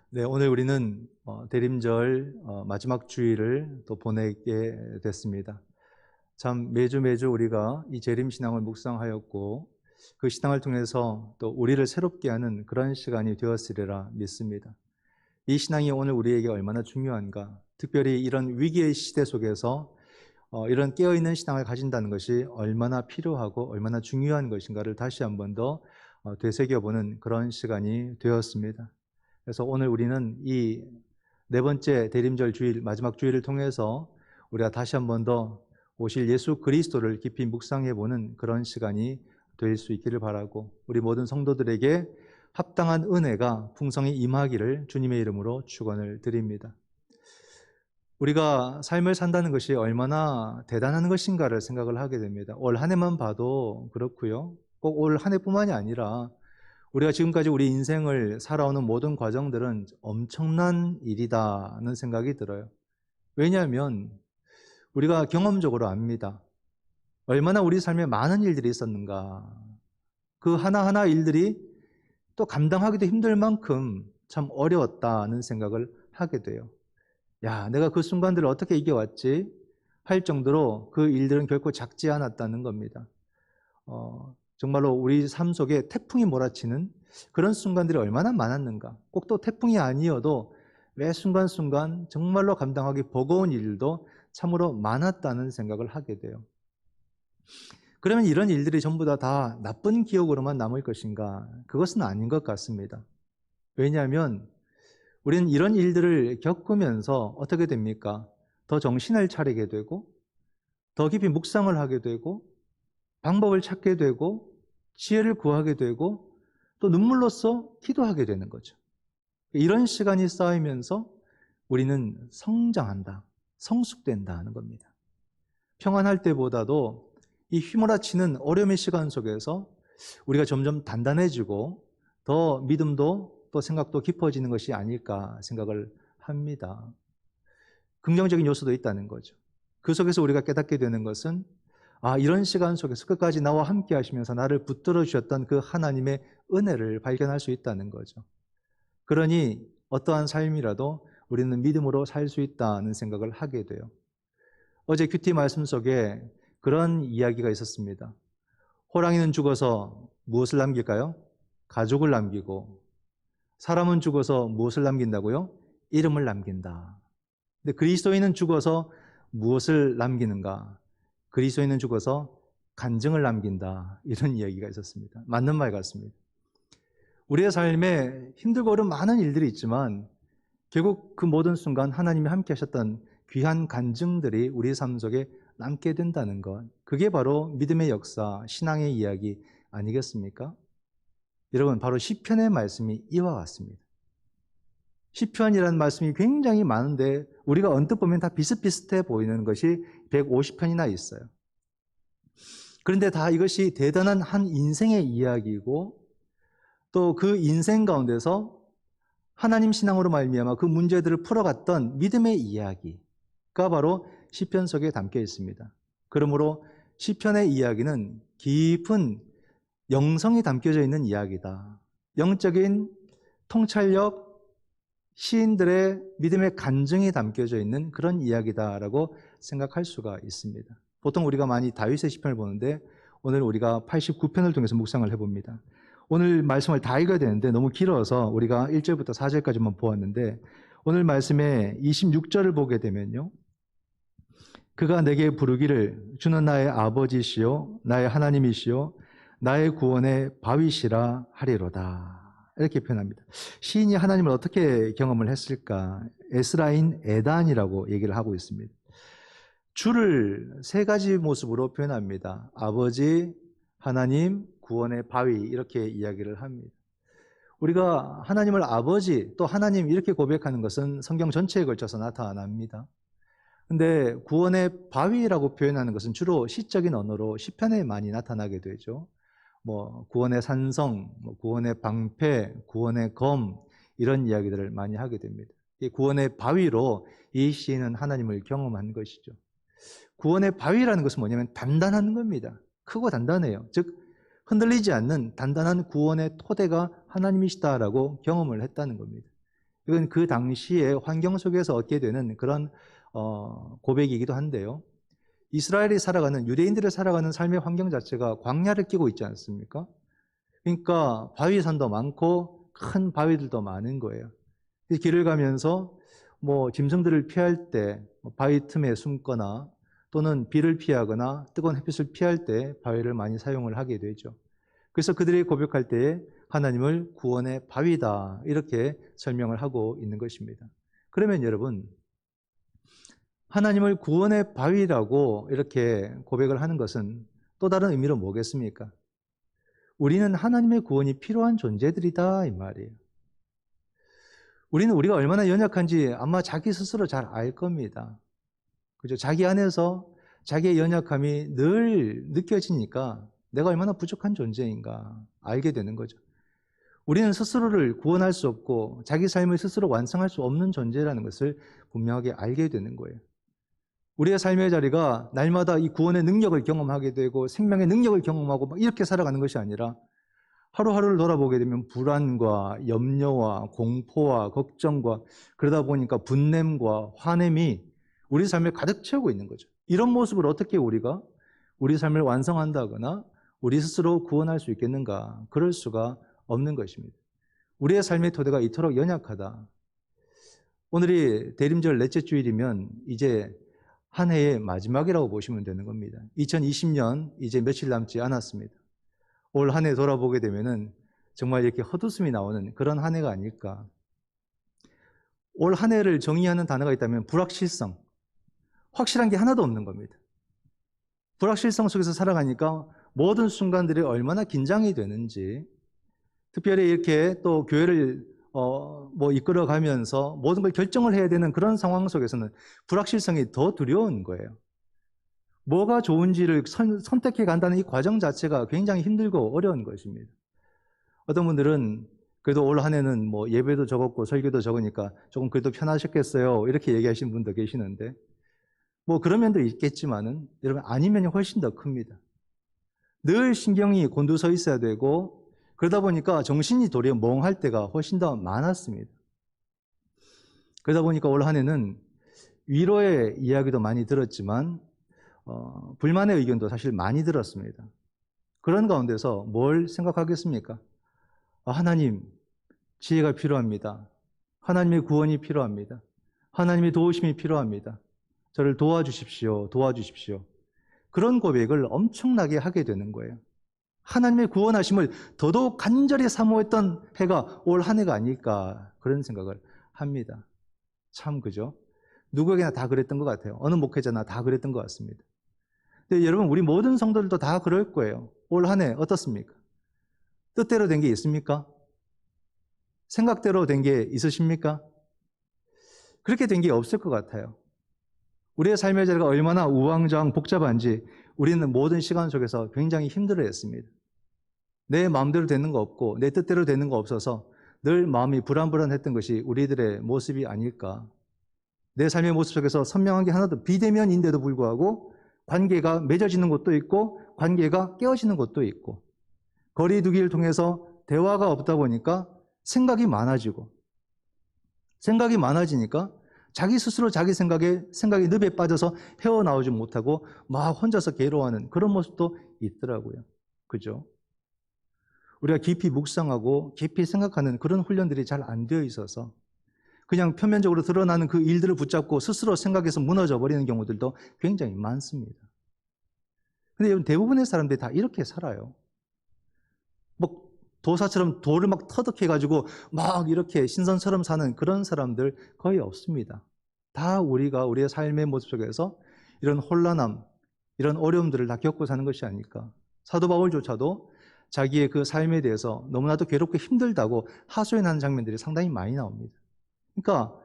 네, 오늘 우리는 대림절 마지막 주일을 또 보내게 됐습니다. 참 매주 우리가 이 재림신앙을 묵상하였고 그 신앙을 통해서 또 우리를 새롭게 하는 그런 시간이 되었으리라 믿습니다. 이 신앙이 오늘 우리에게 얼마나 중요한가, 특별히 이런 위기의 시대 속에서 이런 깨어있는 신앙을 가진다는 것이 얼마나 필요하고 얼마나 중요한 것인가를 다시 한 번 더 되새겨보는 그런 시간이 되었습니다. 그래서 오늘 우리는 이 네 번째 대림절 주일, 마지막 주일을 통해서 우리가 다시 한 번 더 오실 예수 그리스도를 깊이 묵상해보는 그런 시간이 될 수 있기를 바라고, 우리 모든 성도들에게 합당한 은혜가 풍성히 임하기를 주님의 이름으로 축원을 드립니다. 우리가 삶을 산다는 것이 얼마나 대단한 것인가를 생각을 하게 됩니다. 올 한 해만 봐도 그렇고요. 꼭 올 한 해뿐만이 아니라 우리가 지금까지 우리 인생을 살아오는 모든 과정들은 엄청난 일이다는 생각이 들어요. 왜냐하면 우리가 경험적으로 압니다. 얼마나 우리 삶에 많은 일들이 있었는가. 그 하나하나 일들이 또 감당하기도 힘들 만큼 참 어려웠다는 생각을 하게 돼요. 야, 내가 그 순간들을 어떻게 이겨왔지? 할 정도로 그 일들은 결코 작지 않았다는 겁니다. 정말로 우리 삶 속에 태풍이 몰아치는 그런 순간들이 얼마나 많았는가. 꼭 또 태풍이 아니어도 매 순간순간 정말로 감당하기 버거운 일도 참으로 많았다는 생각을 하게 돼요. 그러면 이런 일들이 전부 다 나쁜 기억으로만 남을 것인가? 그것은 아닌 것 같습니다. 왜냐하면 우리는 이런 일들을 겪으면서 어떻게 됩니까? 더 정신을 차리게 되고, 더 깊이 묵상을 하게 되고, 방법을 찾게 되고, 지혜를 구하게 되고, 또 눈물로써 기도하게 되는 거죠. 이런 시간이 쌓이면서 우리는 성장한다, 성숙된다는 겁니다. 평안할 때보다도 이 휘몰아치는 어려움의 시간 속에서 우리가 점점 단단해지고 더 믿음도 또 생각도 깊어지는 것이 아닐까 생각을 합니다. 긍정적인 요소도 있다는 거죠. 그 속에서 우리가 깨닫게 되는 것은 이런 시간 속에서 끝까지 나와 함께 하시면서 나를 붙들어 주셨던 그 하나님의 은혜를 발견할 수 있다는 거죠. 그러니 어떠한 삶이라도 우리는 믿음으로 살 수 있다는 생각을 하게 돼요. 어제 큐티 말씀 속에 그런 이야기가 있었습니다. 호랑이는 죽어서 무엇을 남길까요? 가족을 남기고, 사람은 죽어서 무엇을 남긴다고요? 이름을 남긴다. 근데 그리스도인은 죽어서 무엇을 남기는가? 그리스도인은 죽어서 간증을 남긴다. 이런 이야기가 있었습니다. 맞는 말 같습니다. 우리의 삶에 힘들고 어려운 많은 일들이 있지만 결국 그 모든 순간 하나님이 함께 하셨던 귀한 간증들이 우리 삶 속에 남게 된다는 것, 그게 바로 믿음의 역사, 신앙의 이야기 아니겠습니까? 여러분, 바로 시편의 말씀이 이와 같습니다. 시편이라는 말씀이 굉장히 많은데 우리가 언뜻 보면 다 비슷비슷해 보이는 것이 150편이나 있어요. 그런데 다 이것이 대단한 한 인생의 이야기이고, 또 그 인생 가운데서 하나님 신앙으로 말미암아 그 문제들을 풀어갔던 믿음의 이야기가 바로 시편 속에 담겨 있습니다. 그러므로 시편의 이야기는 깊은 영성이 담겨져 있는 이야기다. 영적인 통찰력, 시인들의 믿음의 간증이 담겨져 있는 그런 이야기다라고 생각할 수가 있습니다. 보통 우리가 많이 다윗의 시편을 보는데 오늘 우리가 89편을 통해서 묵상을 해봅니다. 오늘 말씀을 다 읽어야 되는데 너무 길어서 우리가 1절부터 4절까지만 보았는데, 오늘 말씀에 26절을 보게 되면요, 그가 내게 부르기를 주는 나의 아버지시요 나의 하나님이시요 나의 구원의 바위시라 하리로다. 이렇게 표현합니다. 시인이 하나님을 어떻게 경험을 했을까? 에스라인 에단이라고 얘기를 하고 있습니다. 주를 세 가지 모습으로 표현합니다. 아버지, 하나님, 구원의 바위, 이렇게 이야기를 합니다. 우리가 하나님을 아버지, 또 하나님 이렇게 고백하는 것은 성경 전체에 걸쳐서 나타납니다. 근데 구원의 바위라고 표현하는 것은 주로 시적인 언어로 시편에 많이 나타나게 되죠. 구원의 산성, 구원의 방패, 구원의 검, 이런 이야기들을 많이 하게 됩니다. 이 구원의 바위로 이 시인은 하나님을 경험한 것이죠. 구원의 바위라는 것은 뭐냐면 단단한 겁니다. 크고 단단해요. 즉 흔들리지 않는 단단한 구원의 토대가 하나님이시다라고 경험을 했다는 겁니다. 이건 그 당시의 환경 속에서 얻게 되는 그런 고백이기도 한데요. 이스라엘이 살아가는, 유대인들이 살아가는 삶의 환경 자체가 광야를 끼고 있지 않습니까? 그러니까 바위산도 많고 큰 바위들도 많은 거예요. 길을 가면서 뭐 짐승들을 피할 때 바위 틈에 숨거나 또는 비를 피하거나 뜨거운 햇빛을 피할 때 바위를 많이 사용을 하게 되죠. 그래서 그들이 고백할 때에 하나님을 구원의 바위다 이렇게 설명을 하고 있는 것입니다. 그러면 여러분, 하나님을 구원의 바위라고 이렇게 고백을 하는 것은 또 다른 의미로 뭐겠습니까? 우리는 하나님의 구원이 필요한 존재들이다 이 말이에요. 우리가 얼마나 연약한지 아마 자기 스스로 잘 알 겁니다. 그죠? 자기 안에서 자기의 연약함이 늘 느껴지니까 내가 얼마나 부족한 존재인가 알게 되는 거죠. 우리는 스스로를 구원할 수 없고 자기 삶을 스스로 완성할 수 없는 존재라는 것을 분명하게 알게 되는 거예요. 우리의 삶의 자리가 날마다 이 구원의 능력을 경험하게 되고 생명의 능력을 경험하고 막 이렇게 살아가는 것이 아니라 하루하루를 돌아보게 되면 불안과 염려와 공포와 걱정과 그러다 보니까 분냄과 화냄이 우리 삶을 가득 채우고 있는 거죠. 이런 모습을 어떻게 우리가 우리 삶을 완성한다거나 우리 스스로 구원할 수 있겠는가? 그럴 수가 없는 것입니다. 우리의 삶의 토대가 이토록 연약하다. 오늘이 대림절 넷째 주일이면 이제 한 해의 마지막이라고 보시면 되는 겁니다. 2020년 이제 며칠 남지 않았습니다. 올 한 해 돌아보게 되면은 정말 이렇게 헛웃음이 나오는 그런 한 해가 아닐까. 올 한 해를 정의하는 단어가 있다면 불확실성. 확실한 게 하나도 없는 겁니다. 불확실성 속에서 살아가니까 모든 순간들이 얼마나 긴장이 되는지, 특별히 이렇게 또 교회를 이끌어가면서 모든 걸 결정을 해야 되는 그런 상황 속에서는 불확실성이 더 두려운 거예요. 뭐가 좋은지를 선택해 간다는 이 과정 자체가 굉장히 힘들고 어려운 것입니다. 어떤 분들은 그래도 올 한 해는 뭐 예배도 적었고 설교도 적으니까 조금 그래도 편하셨겠어요 이렇게 얘기하시는 분도 계시는데, 뭐 그런 면도 있겠지만은 여러분 아니면이 훨씬 더 큽니다. 늘 신경이 곤두서 있어야 되고 그러다 보니까 정신이 도리어 멍할 때가 훨씬 더 많았습니다. 그러다 보니까 올 한 해는 위로의 이야기도 많이 들었지만 불만의 의견도 사실 많이 들었습니다. 그런 가운데서 뭘 생각하겠습니까? 하나님, 지혜가 필요합니다. 하나님의 구원이 필요합니다. 하나님의 도우심이 필요합니다. 저를 도와주십시오. 도와주십시오. 그런 고백을 엄청나게 하게 되는 거예요. 하나님의 구원하심을 더더욱 간절히 사모했던 해가 올 한 해가 아닐까 그런 생각을 합니다. 참 그죠? 누구에게나 다 그랬던 것 같아요. 어느 목회자나 다 그랬던 것 같습니다. 근데 여러분 우리 모든 성도들도 다 그럴 거예요. 올 한 해 어떻습니까? 뜻대로 된 게 있습니까? 생각대로 된 게 있으십니까? 그렇게 된 게 없을 것 같아요. 우리의 삶의 자리가 얼마나 우왕좌왕 복잡한지 우리는 모든 시간 속에서 굉장히 힘들어했습니다. 내 마음대로 되는 거 없고 내 뜻대로 되는 거 없어서 늘 마음이 불안불안했던 것이 우리들의 모습이 아닐까. 내 삶의 모습 속에서 선명한 게 하나도 비대면인데도 불구하고 관계가 맺어지는 것도 있고 관계가 깨어지는 것도 있고 거리두기를 통해서 대화가 없다 보니까 생각이 많아지고 생각이 많아지니까 자기 스스로 자기 생각이 늪에 빠져서 헤어나오지 못하고 막 혼자서 괴로워하는 그런 모습도 있더라고요. 그죠? 우리가 깊이 묵상하고 깊이 생각하는 그런 훈련들이 잘 안 되어 있어서 그냥 표면적으로 드러나는 그 일들을 붙잡고 스스로 생각해서 무너져 버리는 경우들도 굉장히 많습니다. 근데 대부분의 사람들이 다 이렇게 살아요. 뭐 도사처럼 돌을 막 터득해가지고 막 이렇게 신선처럼 사는 그런 사람들 거의 없습니다. 다 우리가 우리의 삶의 모습 속에서 이런 혼란함, 이런 어려움들을 다 겪고 사는 것이 아닐까. 사도 바울조차도 자기의 그 삶에 대해서 너무나도 괴롭고 힘들다고 하소연하는 장면들이 상당히 많이 나옵니다. 그러니까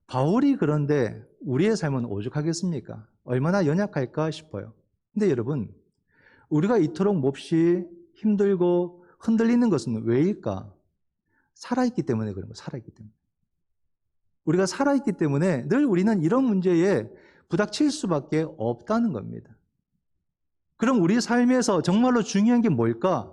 바울이 그런데 우리의 삶은 오죽하겠습니까? 얼마나 연약할까 싶어요. 근데 여러분, 우리가 이토록 몹시 힘들고 흔들리는 것은 왜일까? 살아있기 때문에 그런 거예요. 살아있기 때문에. 우리가 살아있기 때문에 늘 우리는 이런 문제에 부닥칠 수밖에 없다는 겁니다. 그럼 우리 삶에서 정말로 중요한 게 뭘까?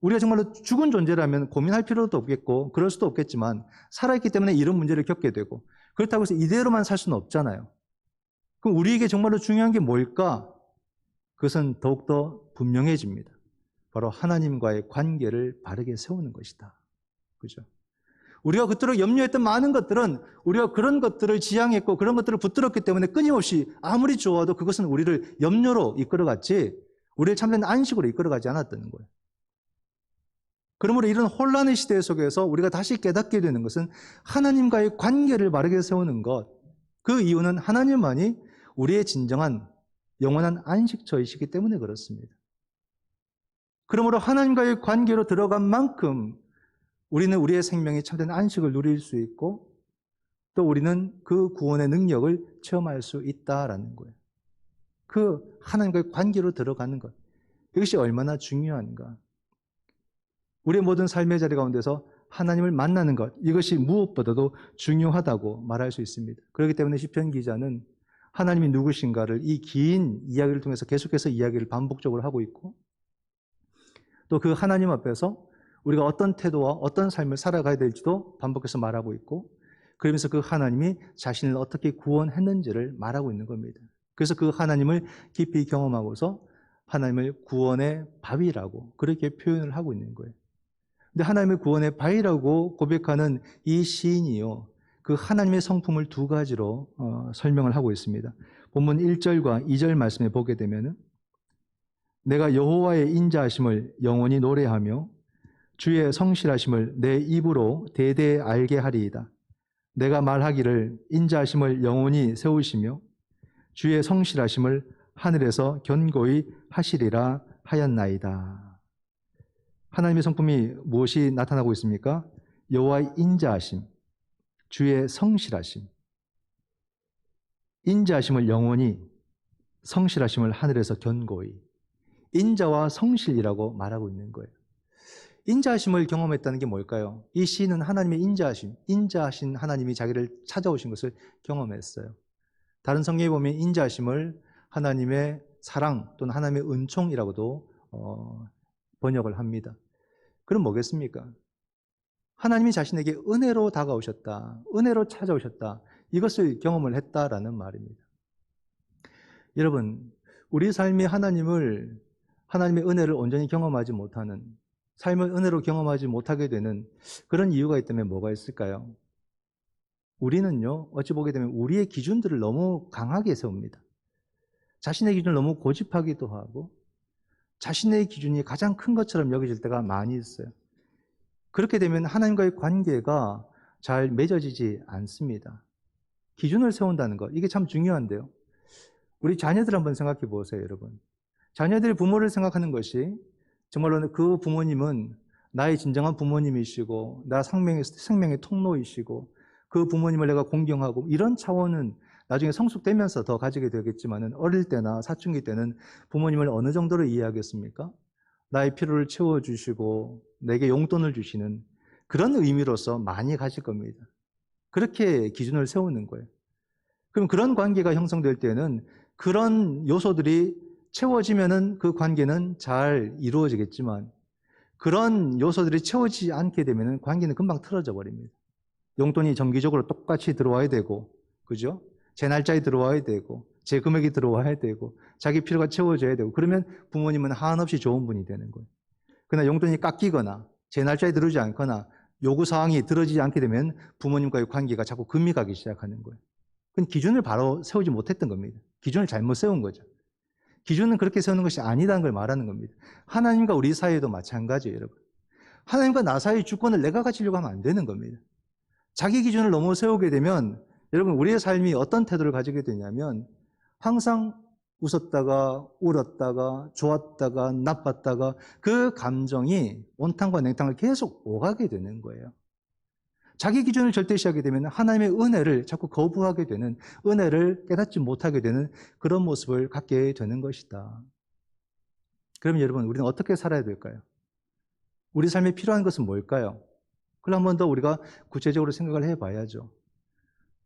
우리가 정말로 죽은 존재라면 고민할 필요도 없겠고 그럴 수도 없겠지만 살아있기 때문에 이런 문제를 겪게 되고 그렇다고 해서 이대로만 살 수는 없잖아요. 그럼 우리에게 정말로 중요한 게 뭘까? 그것은 더욱더 분명해집니다. 바로 하나님과의 관계를 바르게 세우는 것이다. 그죠? 우리가 그토록 염려했던 많은 것들은 우리가 그런 것들을 지향했고 그런 것들을 붙들었기 때문에 끊임없이 아무리 좋아도 그것은 우리를 염려로 이끌어갔지 우리를 참된 안식으로 이끌어가지 않았다는 거예요. 그러므로 이런 혼란의 시대 속에서 우리가 다시 깨닫게 되는 것은 하나님과의 관계를 바르게 세우는 것, 그 이유는 하나님만이 우리의 진정한 영원한 안식처이시기 때문에 그렇습니다. 그러므로 하나님과의 관계로 들어간 만큼 우리는 우리의 생명이 참된 안식을 누릴 수 있고 또 우리는 그 구원의 능력을 체험할 수 있다라는 거예요. 그 하나님과의 관계로 들어가는 것, 이것이 얼마나 중요한가. 우리의 모든 삶의 자리 가운데서 하나님을 만나는 것, 이것이 무엇보다도 중요하다고 말할 수 있습니다. 그렇기 때문에 시편 기자는 하나님이 누구신가를 이 긴 이야기를 통해서 계속해서 이야기를 반복적으로 하고 있고 또 그 하나님 앞에서 우리가 어떤 태도와 어떤 삶을 살아가야 될지도 반복해서 말하고 있고 그러면서 그 하나님이 자신을 어떻게 구원했는지를 말하고 있는 겁니다. 그래서 그 하나님을 깊이 경험하고서 하나님을 구원의 바위라고 그렇게 표현을 하고 있는 거예요. 근데 하나님의 구원의 바위라고 고백하는 이 시인이요, 그 하나님의 성품을 두 가지로 설명을 하고 있습니다. 본문 1절과 2절 말씀에 보게 되면은 내가 여호와의 인자하심을 영원히 노래하며 주의 성실하심을 내 입으로 대대 알게 하리이다. 내가 말하기를 인자하심을 영원히 세우시며 주의 성실하심을 하늘에서 견고히 하시리라 하였나이다. 하나님의 성품이 무엇이 나타나고 있습니까? 여호와의 인자하심, 주의 성실하심, 인자하심을 영원히, 성실하심을 하늘에서 견고히. 인자와 성실이라고 말하고 있는 거예요. 인자하심을 경험했다는 게 뭘까요? 이 시인은 하나님의 인자하심, 인자하신 하나님이 자기를 찾아오신 것을 경험했어요. 다른 성경에 보면 인자하심을 하나님의 사랑 또는 하나님의 은총이라고도 번역을 합니다. 그럼 뭐겠습니까? 하나님이 자신에게 은혜로 다가오셨다, 은혜로 찾아오셨다, 이것을 경험을 했다라는 말입니다. 여러분, 우리 삶이 하나님의 은혜를 온전히 경험하지 못하는, 삶을 은혜로 경험하지 못하게 되는 그런 이유가 있다면 뭐가 있을까요? 우리는요, 어찌 보게 되면 우리의 기준들을 너무 강하게 세웁니다. 자신의 기준을 너무 고집하기도 하고 자신의 기준이 가장 큰 것처럼 여겨질 때가 많이 있어요. 그렇게 되면 하나님과의 관계가 잘 맺어지지 않습니다. 기준을 세운다는 것, 이게 참 중요한데요. 우리 자녀들 한번 생각해 보세요, 여러분. 자녀들이 부모를 생각하는 것이 정말로 그 부모님은 나의 진정한 부모님이시고 나 생명의 통로이시고 그 부모님을 내가 공경하고 이런 차원은 나중에 성숙되면서 더 가지게 되겠지만 어릴 때나 사춘기 때는 부모님을 어느 정도로 이해하겠습니까? 나의 필요를 채워주시고 내게 용돈을 주시는 그런 의미로서 많이 가질 겁니다. 그렇게 기준을 세우는 거예요. 그럼 그런 관계가 형성될 때는 그런 요소들이 채워지면은 그 관계는 잘 이루어지겠지만 그런 요소들이 채워지지 않게 되면은 관계는 금방 틀어져 버립니다. 용돈이 정기적으로 똑같이 들어와야 되고, 그죠? 제 날짜에 들어와야 되고, 제 금액이 들어와야 되고, 자기 필요가 채워져야 되고, 그러면 부모님은 한없이 좋은 분이 되는 거예요. 그러나 용돈이 깎이거나, 제 날짜에 들어오지 않거나, 요구사항이 들어지지 않게 되면 부모님과의 관계가 자꾸 금이 가기 시작하는 거예요. 그건 기준을 바로 세우지 못했던 겁니다. 기준을 잘못 세운 거죠. 기준은 그렇게 세우는 것이 아니라는 걸 말하는 겁니다. 하나님과 우리 사이에도 마찬가지예요, 여러분. 하나님과 나 사이의 주권을 내가 가지려고 하면 안 되는 겁니다. 자기 기준을 너무 세우게 되면 여러분 우리의 삶이 어떤 태도를 가지게 되냐면 항상 웃었다가 울었다가 좋았다가 나빴다가 그 감정이 온탕과 냉탕을 계속 오가게 되는 거예요. 자기 기준을 절대시하게 되면 하나님의 은혜를 자꾸 거부하게 되는, 은혜를 깨닫지 못하게 되는 그런 모습을 갖게 되는 것이다. 그럼 여러분 우리는 어떻게 살아야 될까요? 우리 삶에 필요한 것은 뭘까요? 그걸 한 번 더 우리가 구체적으로 생각을 해봐야죠.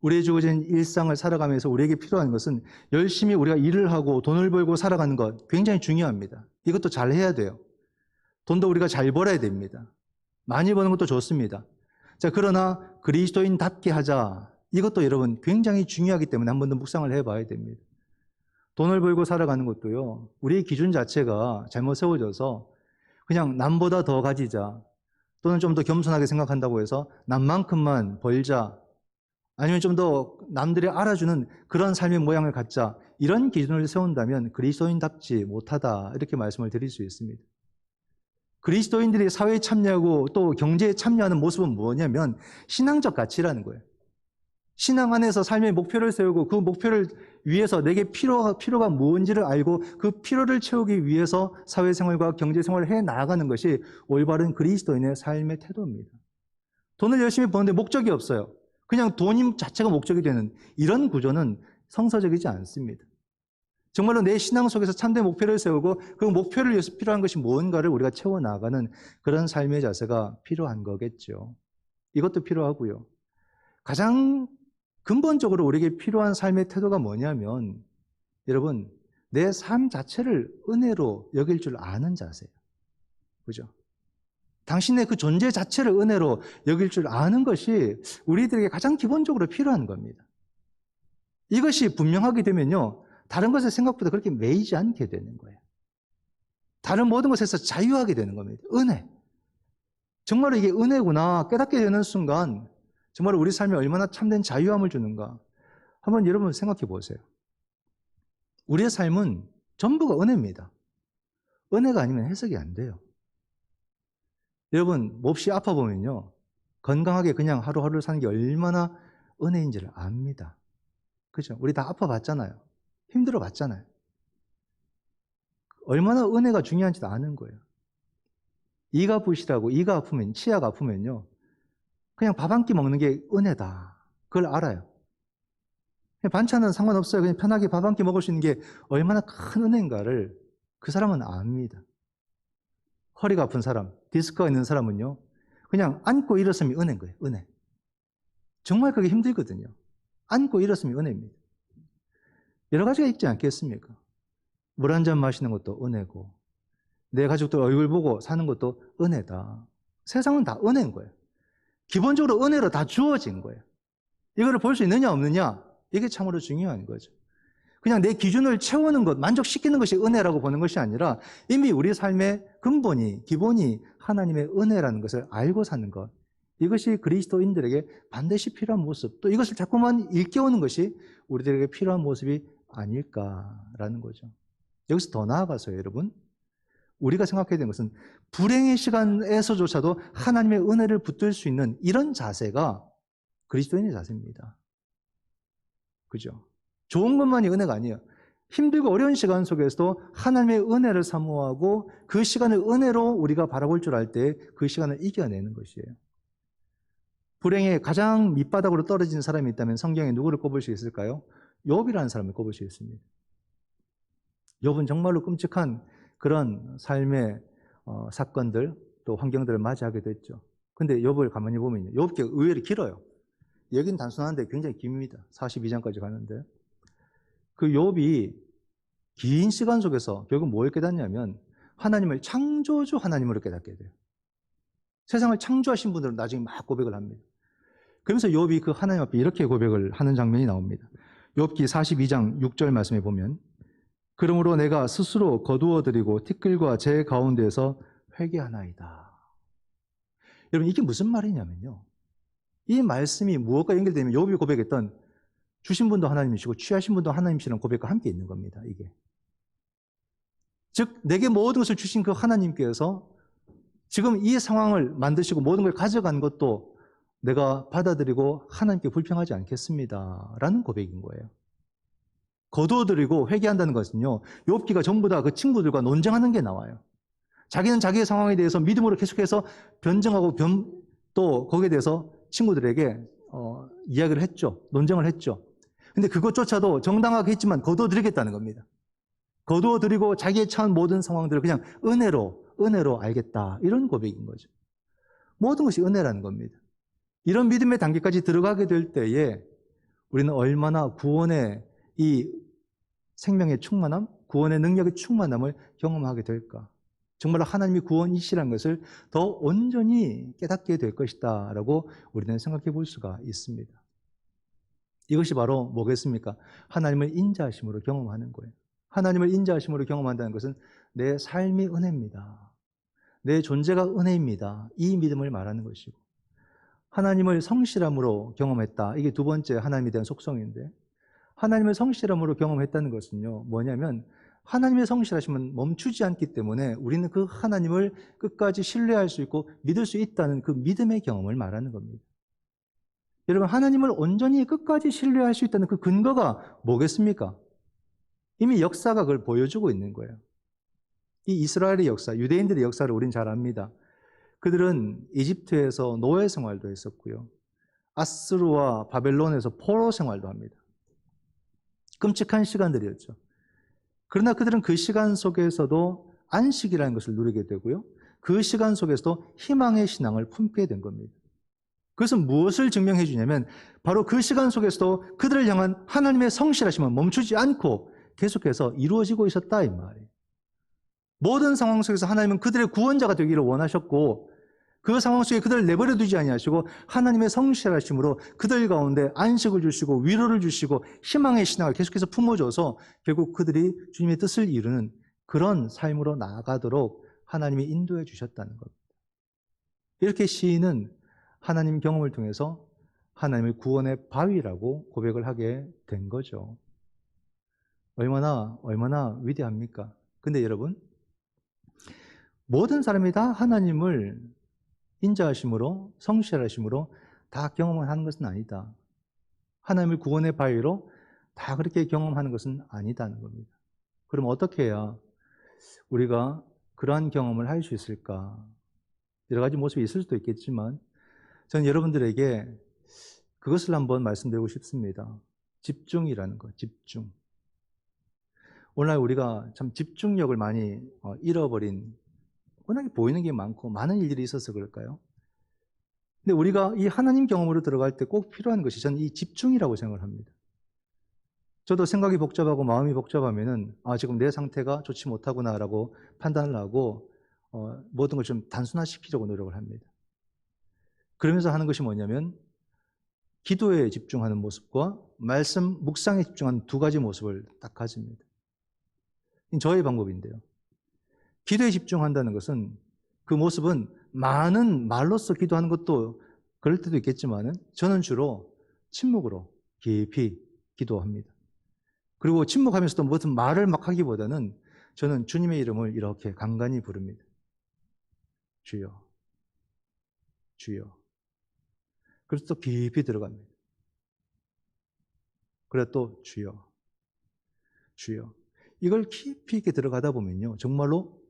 우리의 주어진 일상을 살아가면서 우리에게 필요한 것은 열심히 우리가 일을 하고 돈을 벌고 살아가는 것 굉장히 중요합니다. 이것도 잘 해야 돼요. 돈도 우리가 잘 벌어야 됩니다. 많이 버는 것도 좋습니다. 자, 그러나 그리스도인답게 하자. 이것도 여러분 굉장히 중요하기 때문에 한 번 더 묵상을 해봐야 됩니다. 돈을 벌고 살아가는 것도요, 우리의 기준 자체가 잘못 세워져서 그냥 남보다 더 가지자, 또는 좀 더 겸손하게 생각한다고 해서 남만큼만 벌자, 아니면 좀 더 남들이 알아주는 그런 삶의 모양을 갖자, 이런 기준을 세운다면 그리스도인답지 못하다, 이렇게 말씀을 드릴 수 있습니다. 그리스도인들이 사회에 참여하고 또 경제에 참여하는 모습은 뭐냐면 신앙적 가치라는 거예요. 신앙 안에서 삶의 목표를 세우고 그 목표를 위해서 내게 필요가 무엇인지를 알고 그 필요를 채우기 위해서 사회생활과 경제생활을 해 나아가는 것이 올바른 그리스도인의 삶의 태도입니다. 돈을 열심히 버는데 목적이 없어요. 그냥 돈 자체가 목적이 되는 이런 구조는 성서적이지 않습니다. 정말로 내 신앙 속에서 참된 목표를 세우고 그 목표를 위해서 필요한 것이 무언가를 우리가 채워나가는 그런 삶의 자세가 필요한 거겠죠. 이것도 필요하고요. 가장 근본적으로 우리에게 필요한 삶의 태도가 뭐냐면, 여러분, 내 삶 자체를 은혜로 여길 줄 아는 자세예요. 그죠? 당신의 그 존재 자체를 은혜로 여길 줄 아는 것이 우리들에게 가장 기본적으로 필요한 겁니다. 이것이 분명하게 되면요, 다른 것에 생각보다 그렇게 매이지 않게 되는 거예요. 다른 모든 것에서 자유하게 되는 겁니다. 은혜. 정말로 이게 은혜구나 깨닫게 되는 순간 정말 우리 삶에 얼마나 참된 자유함을 주는가. 한번 여러분 생각해 보세요. 우리의 삶은 전부가 은혜입니다. 은혜가 아니면 해석이 안 돼요. 여러분, 몹시 아파 보면요, 건강하게 그냥 하루하루 사는 게 얼마나 은혜인지를 압니다. 그죠? 우리 다 아파 봤잖아요. 힘들어 봤잖아요. 얼마나 은혜가 중요한지도 아는 거예요. 이가 부시라고, 이가 아프면, 치아가 아프면요, 그냥 밥 한 끼 먹는 게 은혜다. 그걸 알아요. 반찬은 상관없어요. 그냥 편하게 밥 한 끼 먹을 수 있는 게 얼마나 큰 은혜인가를 그 사람은 압니다. 허리가 아픈 사람, 디스크가 있는 사람은요, 그냥 앉고 일어서면 은혜인 거예요. 은혜. 정말 그게 힘들거든요. 앉고 일어서면 은혜입니다. 여러 가지가 있지 않겠습니까? 물 한 잔 마시는 것도 은혜고, 내 가족들 얼굴 보고 사는 것도 은혜다. 세상은 다 은혜인 거예요. 기본적으로 은혜로 다 주어진 거예요. 이거를 볼 수 있느냐 없느냐, 이게 참으로 중요한 거죠. 그냥 내 기준을 채우는 것, 만족시키는 것이 은혜라고 보는 것이 아니라 이미 우리 삶의 근본이, 기본이 하나님의 은혜라는 것을 알고 사는 것, 이것이 그리스도인들에게 반드시 필요한 모습, 또 이것을 자꾸만 일깨우는 것이 우리들에게 필요한 모습이 아닐까라는 거죠. 여기서 더 나아가서요, 여러분, 우리가 생각해야 되는 것은 불행의 시간에서조차도 하나님의 은혜를 붙들 수 있는 이런 자세가 그리스도인의 자세입니다. 그죠? 좋은 것만이 은혜가 아니에요. 힘들고 어려운 시간 속에서도 하나님의 은혜를 사모하고 그 시간을 은혜로 우리가 바라볼 줄 알 때 그 시간을 이겨내는 것이에요. 불행의 가장 밑바닥으로 떨어진 사람이 있다면 성경에 누구를 꼽을 수 있을까요? 욥이라는 사람을 꼽을 수 있습니다. 욥은 정말로 끔찍한 그런 삶의 사건들, 또 환경들을 맞이하게 됐죠. 근데 욥을 가만히 보면요, 욥기가 의외로 길어요. 여긴 단순한데 굉장히 깁니다. 42장까지 가는데. 그 욥이 긴 시간 속에서 결국 뭘 깨닫냐면 하나님을 창조주 하나님으로 깨닫게 돼요. 세상을 창조하신 분들은 나중에 막 고백을 합니다. 그러면서 욥이 그 하나님 앞에 이렇게 고백을 하는 장면이 나옵니다. 욥기 42장 6절 말씀에 보면, 그러므로 내가 스스로 거두어드리고 티끌과 제 가운데에서 회개하나이다. 여러분, 이게 무슨 말이냐면요, 이 말씀이 무엇과 연결되면 욥이 고백했던 주신 분도 하나님이시고 취하신 분도 하나님이시라는 고백과 함께 있는 겁니다. 이게 즉, 내게 모든 것을 주신 그 하나님께서 지금 이 상황을 만드시고 모든 걸 가져간 것도 내가 받아들이고 하나님께 불평하지 않겠습니다 라는 고백인 거예요. 거두어드리고 회개한다는 것은요, 욥기가 전부 다 그 친구들과 논쟁하는 게 나와요. 자기는 자기의 상황에 대해서 믿음으로 계속해서 변증하고 또 거기에 대해서 친구들에게 이야기를 했죠. 논쟁을 했죠. 근데 그것조차도 정당하게 했지만 거두어드리겠다는 겁니다. 거두어드리고 자기의 처한 모든 상황들을 그냥 은혜로 알겠다, 이런 고백인 거죠. 모든 것이 은혜라는 겁니다. 이런 믿음의 단계까지 들어가게 될 때에 우리는 얼마나 구원의 이 생명의 충만함, 구원의 능력의 충만함을 경험하게 될까. 정말 하나님이 구원이시라는 것을 더 온전히 깨닫게 될 것이다 라고 우리는 생각해 볼 수가 있습니다. 이것이 바로 뭐겠습니까? 하나님을 인자하심으로 경험하는 거예요. 하나님을 인자하심으로 경험한다는 것은 내 삶이 은혜입니다. 내 존재가 은혜입니다. 이 믿음을 말하는 것이고, 하나님을 성실함으로 경험했다. 이게 두 번째 하나님에 대한 속성인데, 하나님을 성실함으로 경험했다는 것은요, 뭐냐면 하나님의 성실하심은 멈추지 않기 때문에 우리는 그 하나님을 끝까지 신뢰할 수 있고 믿을 수 있다는 그 믿음의 경험을 말하는 겁니다. 여러분, 하나님을 온전히 끝까지 신뢰할 수 있다는 그 근거가 뭐겠습니까? 이미 역사가 그걸 보여주고 있는 거예요. 이 이스라엘의 역사, 유대인들의 역사를 우린 잘 압니다. 그들은 이집트에서 노예 생활도 했었고요. 아스루와 바벨론에서 포로 생활도 합니다. 끔찍한 시간들이었죠. 그러나 그들은 그 시간 속에서도 안식이라는 것을 누리게 되고요. 그 시간 속에서도 희망의 신앙을 품게 된 겁니다. 그것은 무엇을 증명해 주냐면 바로 그 시간 속에서도 그들을 향한 하나님의 성실하심은 멈추지 않고 계속해서 이루어지고 있었다 이 말이에요. 모든 상황 속에서 하나님은 그들의 구원자가 되기를 원하셨고 그 상황 속에 그들을 내버려 두지 아니하시고 하나님의 성실하심으로 그들 가운데 안식을 주시고 위로를 주시고 희망의 신앙을 계속해서 품어줘서 결국 그들이 주님의 뜻을 이루는 그런 삶으로 나아가도록 하나님이 인도해 주셨다는 겁니다. 이렇게 시인은 하나님 경험을 통해서 하나님을 구원의 바위라고 고백을 하게 된 거죠. 얼마나 위대합니까? 근데 여러분, 모든 사람이 다 하나님을 인자하심으로 성실하심으로 다 경험을 하는 것은 아니다. 하나님을 구원의 바위로 다 그렇게 경험하는 것은 아니다는 겁니다. 그럼 어떻게 해야 우리가 그러한 경험을 할 수 있을까? 여러 가지 모습이 있을 수도 있겠지만 저는 여러분들에게 그것을 한번 말씀드리고 싶습니다. 집중이라는 거, 집중. 오늘날 우리가 참 집중력을 많이 잃어버린, 워낙에 보이는 게 많고 많은 일들이 있어서 그럴까요? 근데 우리가 이 하나님 경험으로 들어갈 때 꼭 필요한 것이 저는 이 집중이라고 생각을 합니다. 저도 생각이 복잡하고 마음이 복잡하면은 지금 내 상태가 좋지 못하구나라고 판단을 하고 모든 걸 좀 단순화시키려고 노력을 합니다. 그러면서 하는 것이 뭐냐면 기도에 집중하는 모습과 말씀 묵상에 집중하는 두 가지 모습을 딱 가집니다. 저의 방법인데요. 기도에 집중한다는 것은 그 모습은 많은 말로써 기도하는 것도 그럴 때도 있겠지만은 저는 주로 침묵으로 깊이 기도합니다. 그리고 침묵하면서도 무슨 말을 막 하기보다는 저는 주님의 이름을 이렇게 간간히 부릅니다. 주여, 주여. 그래서 또 깊이 들어갑니다. 그래 또 주여, 주여. 이걸 깊이 있게 들어가다 보면요, 정말로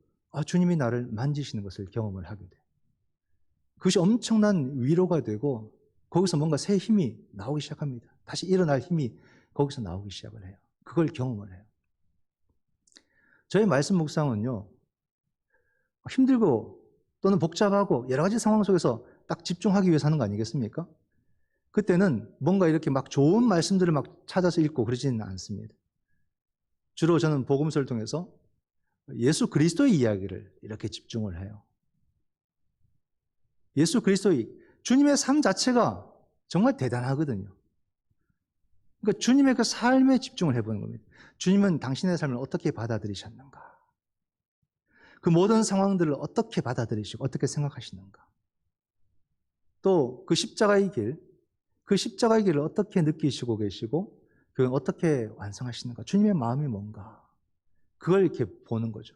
주님이 나를 만지시는 것을 경험을 하게 돼요. 그것이 엄청난 위로가 되고 거기서 뭔가 새 힘이 나오기 시작합니다. 다시 일어날 힘이 거기서 나오기 시작을 해요. 그걸 경험을 해요. 저희 말씀 묵상은요, 힘들고 또는 복잡하고 여러 가지 상황 속에서 딱 집중하기 위해서 하는 거 아니겠습니까? 그때는 뭔가 이렇게 막 좋은 말씀들을 막 찾아서 읽고 그러지는 않습니다. 주로 저는 복음서를 통해서 예수 그리스도의 이야기를 이렇게 집중을 해요. 예수 그리스도의 주님의 삶 자체가 정말 대단하거든요. 그러니까 주님의 그 삶에 집중을 해보는 겁니다. 주님은 당신의 삶을 어떻게 받아들이셨는가? 그 모든 상황들을 어떻게 받아들이시고 어떻게 생각하시는가? 또 그 십자가의 길, 그 십자가의 길을 어떻게 느끼시고 계시고 그건 어떻게 완성하시는가? 주님의 마음이 뭔가? 그걸 이렇게 보는 거죠.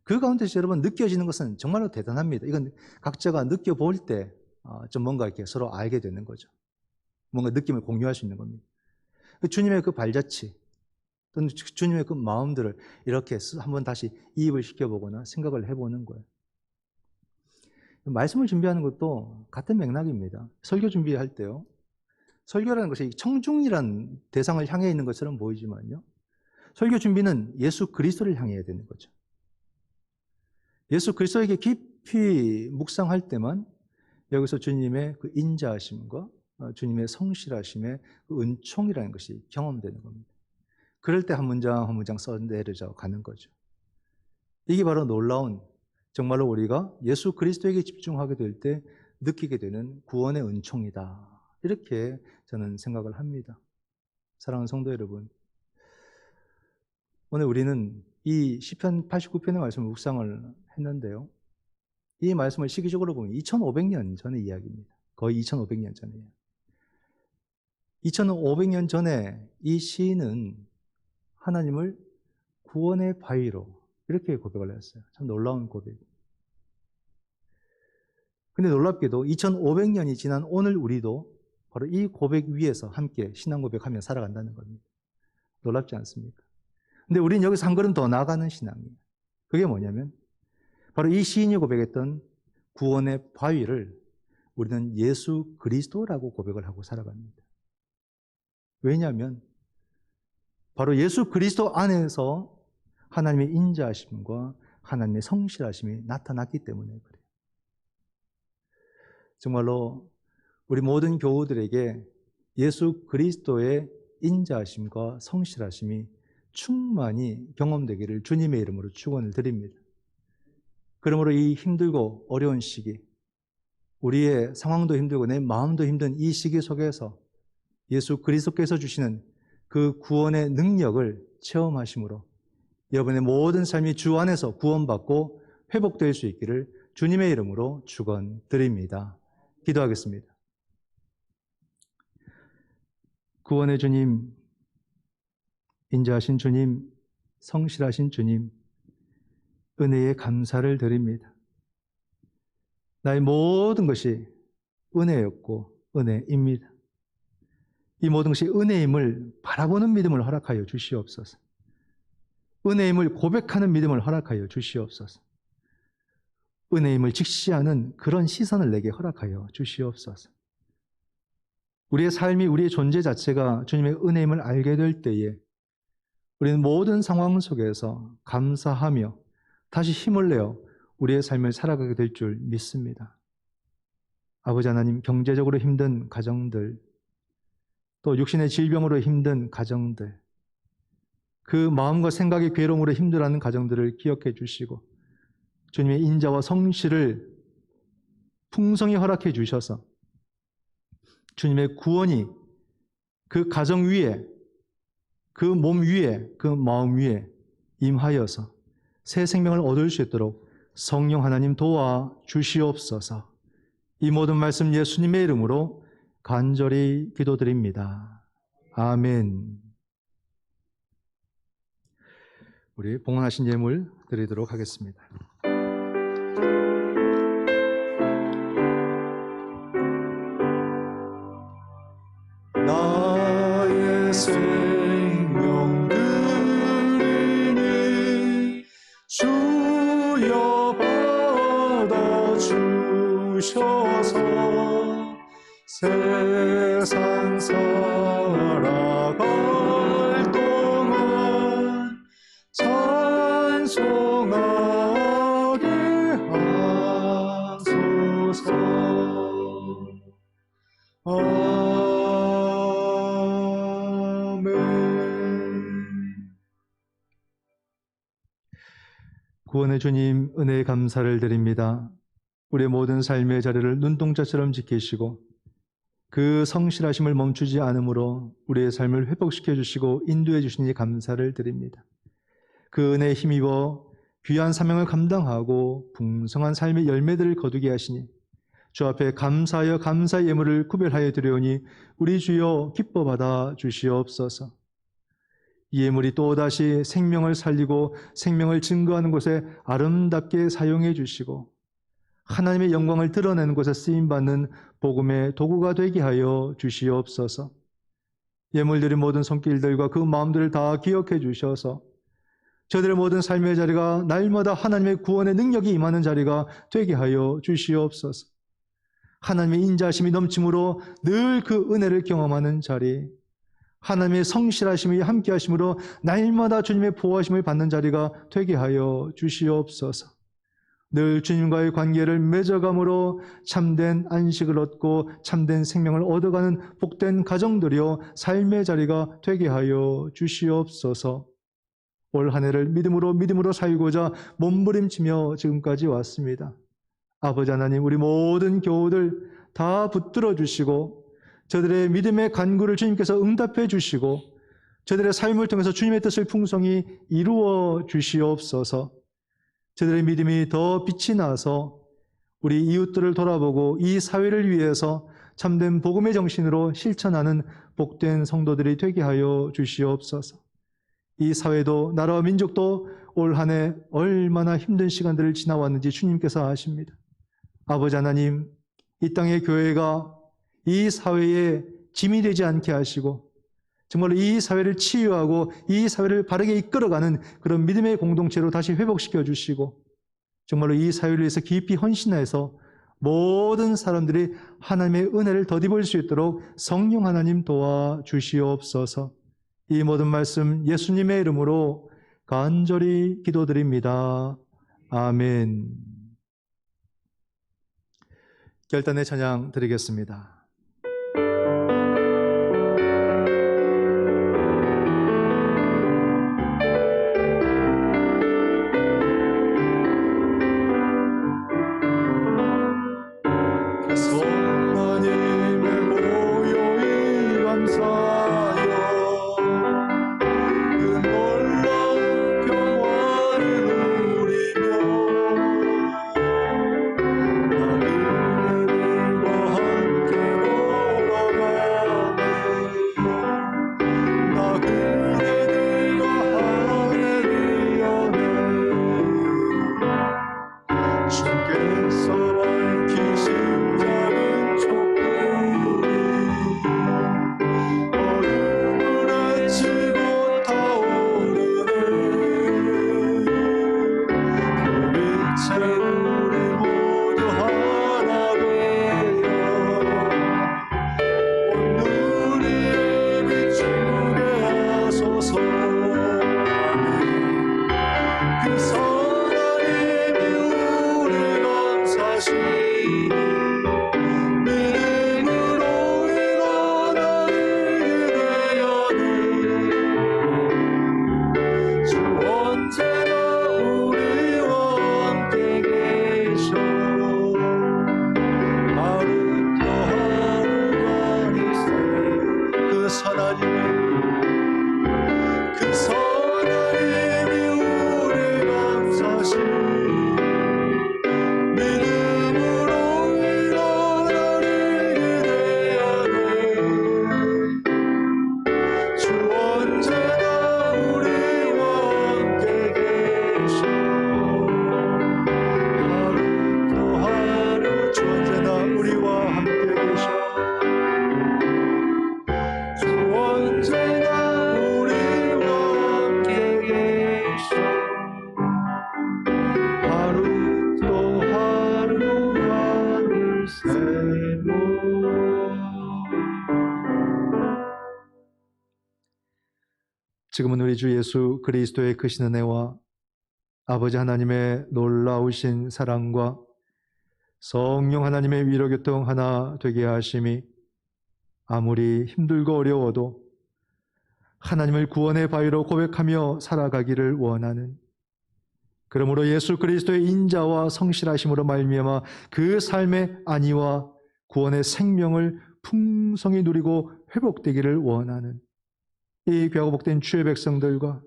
그 가운데서 여러분 느껴지는 것은 정말로 대단합니다. 이건 각자가 느껴볼 때 좀 뭔가 이렇게 서로 알게 되는 거죠. 뭔가 느낌을 공유할 수 있는 겁니다. 주님의 그 발자취 또는 주님의 그 마음들을 이렇게 한번 다시 이입을 시켜보거나 생각을 해보는 거예요. 말씀을 준비하는 것도 같은 맥락입니다. 설교 준비할 때요. 설교라는 것이 청중이라는 대상을 향해 있는 것처럼 보이지만요. 설교 준비는 예수 그리스도를 향해야 되는 거죠. 예수 그리스도에게 깊이 묵상할 때만 여기서 주님의 그 인자하심과 주님의 성실하심의 그 은총이라는 것이 경험되는 겁니다. 그럴 때 한 문장 한 문장 써내려져 가는 거죠. 이게 바로 놀라운, 정말로 우리가 예수 그리스도에게 집중하게 될 때 느끼게 되는 구원의 은총이다. 이렇게 저는 생각을 합니다. 사랑하는 성도 여러분, 오늘 우리는 이 시편 89편의 말씀을 묵상을 했는데요. 이 말씀을 시기적으로 보면 2500년 전의 이야기입니다. 거의 2500년 전이에요. 2500년 전에 이 시인은 하나님을 구원의 바위로 이렇게 고백을 했어요. 참 놀라운 고백. 근데 놀랍게도 2500년이 지난 오늘 우리도 바로 이 고백 위에서 함께 신앙 고백하며 살아간다는 겁니다. 놀랍지 않습니까? 근데 우리는 여기서 한 걸음 더 나아가는 신앙이에요. 그게 뭐냐면 바로 이 시인이 고백했던 구원의 바위를 우리는 예수 그리스도라고 고백을 하고 살아갑니다. 왜냐하면 바로 예수 그리스도 안에서 하나님의 인자하심과 하나님의 성실하심이 나타났기 때문에 그래요. 정말로 우리 모든 교우들에게 예수 그리스도의 인자하심과 성실하심이 충만히 경험되기를 주님의 이름으로 축원을 드립니다. 그러므로 이 힘들고 어려운 시기, 우리의 상황도 힘들고 내 마음도 힘든 이 시기 속에서 예수 그리스도께서 주시는 그 구원의 능력을 체험하심으로 여러분의 모든 삶이 주 안에서 구원받고 회복될 수 있기를 주님의 이름으로 축원드립니다. 기도하겠습니다. 구원의 주님, 인자하신 주님, 성실하신 주님, 은혜에 감사를 드립니다. 나의 모든 것이 은혜였고 은혜입니다. 이 모든 것이 은혜임을 바라보는 믿음을 허락하여 주시옵소서. 은혜임을 고백하는 믿음을 허락하여 주시옵소서. 은혜임을 직시하는 그런 시선을 내게 허락하여 주시옵소서. 우리의 삶이, 우리의 존재 자체가 주님의 은혜임을 알게 될 때에 우리는 모든 상황 속에서 감사하며 다시 힘을 내어 우리의 삶을 살아가게 될 줄 믿습니다. 아버지 하나님, 경제적으로 힘든 가정들, 또 육신의 질병으로 힘든 가정들, 그 마음과 생각의 괴로움으로 힘들어하는 가정들을 기억해 주시고 주님의 인자와 성실을 풍성히 허락해 주셔서 주님의 구원이 그 가정 위에, 그 몸 위에, 그 마음 위에 임하여서 새 생명을 얻을 수 있도록 성령 하나님 도와 주시옵소서. 이 모든 말씀 예수님의 이름으로 간절히 기도드립니다. 아멘. 우리 봉헌하신 예물 드리도록 하겠습니다. 나의 생명 드리니 주여 받아주셔서 세상 살아갈 동안 찬송하게 하소서. 구원의 주님, 은혜의 감사를 드립니다. 우리의 모든 삶의 자리를 눈동자처럼 지키시고 그 성실하심을 멈추지 않으므로 우리의 삶을 회복시켜 주시고 인도해 주시니 감사를 드립니다. 그 은혜에 힘입어 귀한 사명을 감당하고 풍성한 삶의 열매들을 거두게 하시니 주 앞에 감사하여 감사의 예물을 구별하여 드려오니 우리 주여 기뻐 받아 주시옵소서. 이 예물이 또다시 생명을 살리고 생명을 증거하는 곳에 아름답게 사용해 주시고 하나님의 영광을 드러내는 곳에 쓰임받는 복음의 도구가 되게 하여 주시옵소서. 예물드린 모든 손길들과 그 마음들을 다 기억해 주셔서 저들의 모든 삶의 자리가 날마다 하나님의 구원의 능력이 임하는 자리가 되게 하여 주시옵소서. 하나님의 인자하심이 넘침으로 늘 그 은혜를 경험하는 자리, 하나님의 성실하심이 함께하심으로 날마다 주님의 보호하심을 받는 자리가 되게 하여 주시옵소서. 늘 주님과의 관계를 맺어감으로 참된 안식을 얻고 참된 생명을 얻어가는 복된 가정들이요 삶의 자리가 되게 하여 주시옵소서. 올 한 해를 믿음으로 살고자 몸부림치며 지금까지 왔습니다. 아버지 하나님, 우리 모든 교우들 다 붙들어 주시고 저들의 믿음의 간구를 주님께서 응답해 주시고 저들의 삶을 통해서 주님의 뜻을 풍성히 이루어 주시옵소서. 저들의 믿음이 더 빛이 나서 우리 이웃들을 돌아보고 이 사회를 위해서 참된 복음의 정신으로 실천하는 복된 성도들이 되게 하여 주시옵소서. 이 사회도 나라와 민족도 올 한 해 얼마나 힘든 시간들을 지나왔는지 주님께서 아십니다. 아버지 하나님, 이 땅의 교회가 이 사회에 짐이 되지 않게 하시고 정말로 이 사회를 치유하고 이 사회를 바르게 이끌어가는 그런 믿음의 공동체로 다시 회복시켜 주시고 정말로 이 사회를 위해서 깊이 헌신해서 모든 사람들이 하나님의 은혜를 덧입을 수 있도록 성령 하나님 도와주시옵소서. 이 모든 말씀 예수님의 이름으로 간절히 기도드립니다. 아멘. 결단의 찬양 드리겠습니다. 성령님의 모여이 감사하여 그 놀라운 평화를 누리며 나 그대들과 함께 걸어가네. 나 그대들과 하늘이여네. 주께서 밝히신 작은 촛불이 어둠을 헤치고 타오르네. 그 빛에 우리 모두 하나 되어 온 누리에 비추게 하소서. 그 선하님이 우리 감사시니 믿음으로 일어나게 되었네. 주 언제나 우리와 함께 계셔. 하루도 하루가 있어. 그 선하님이 우리 감사시니 믿음으로 일어나게 되었네. 주 언제나 우리와 함께 계셔. 하루도 하루 주 언제나 우리와 함께 계셔. 주 언제나 우리와 함께 계셔. 하루도 하루가 늘새로. 지금은 우리 주 예수 그리스도의 크신 은혜와 아버지 하나님의 놀라우신 사랑과 성령 하나님의 위로교통 하나 되게 하심이 아무리 힘들고 어려워도 하나님을 구원의 바위로 고백하며 살아가기를 원하는, 그러므로 예수 그리스도의 인자와 성실하심으로 말미암아 그 삶의 안위와 구원의 생명을 풍성히 누리고 회복되기를 원하는 이 귀하고 복된 주의 백성들과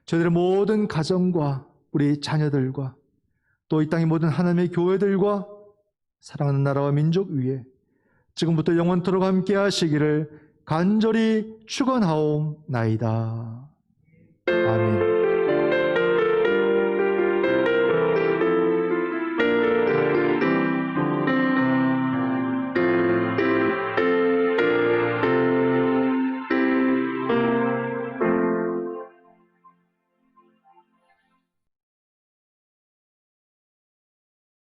저희들의 모든 가정과 우리 자녀들과 또 이 땅의 모든 하나님의 교회들과 사랑하는 나라와 민족 위에 지금부터 영원토록 함께 하시기를 간절히 축원하옵나이다. 아멘.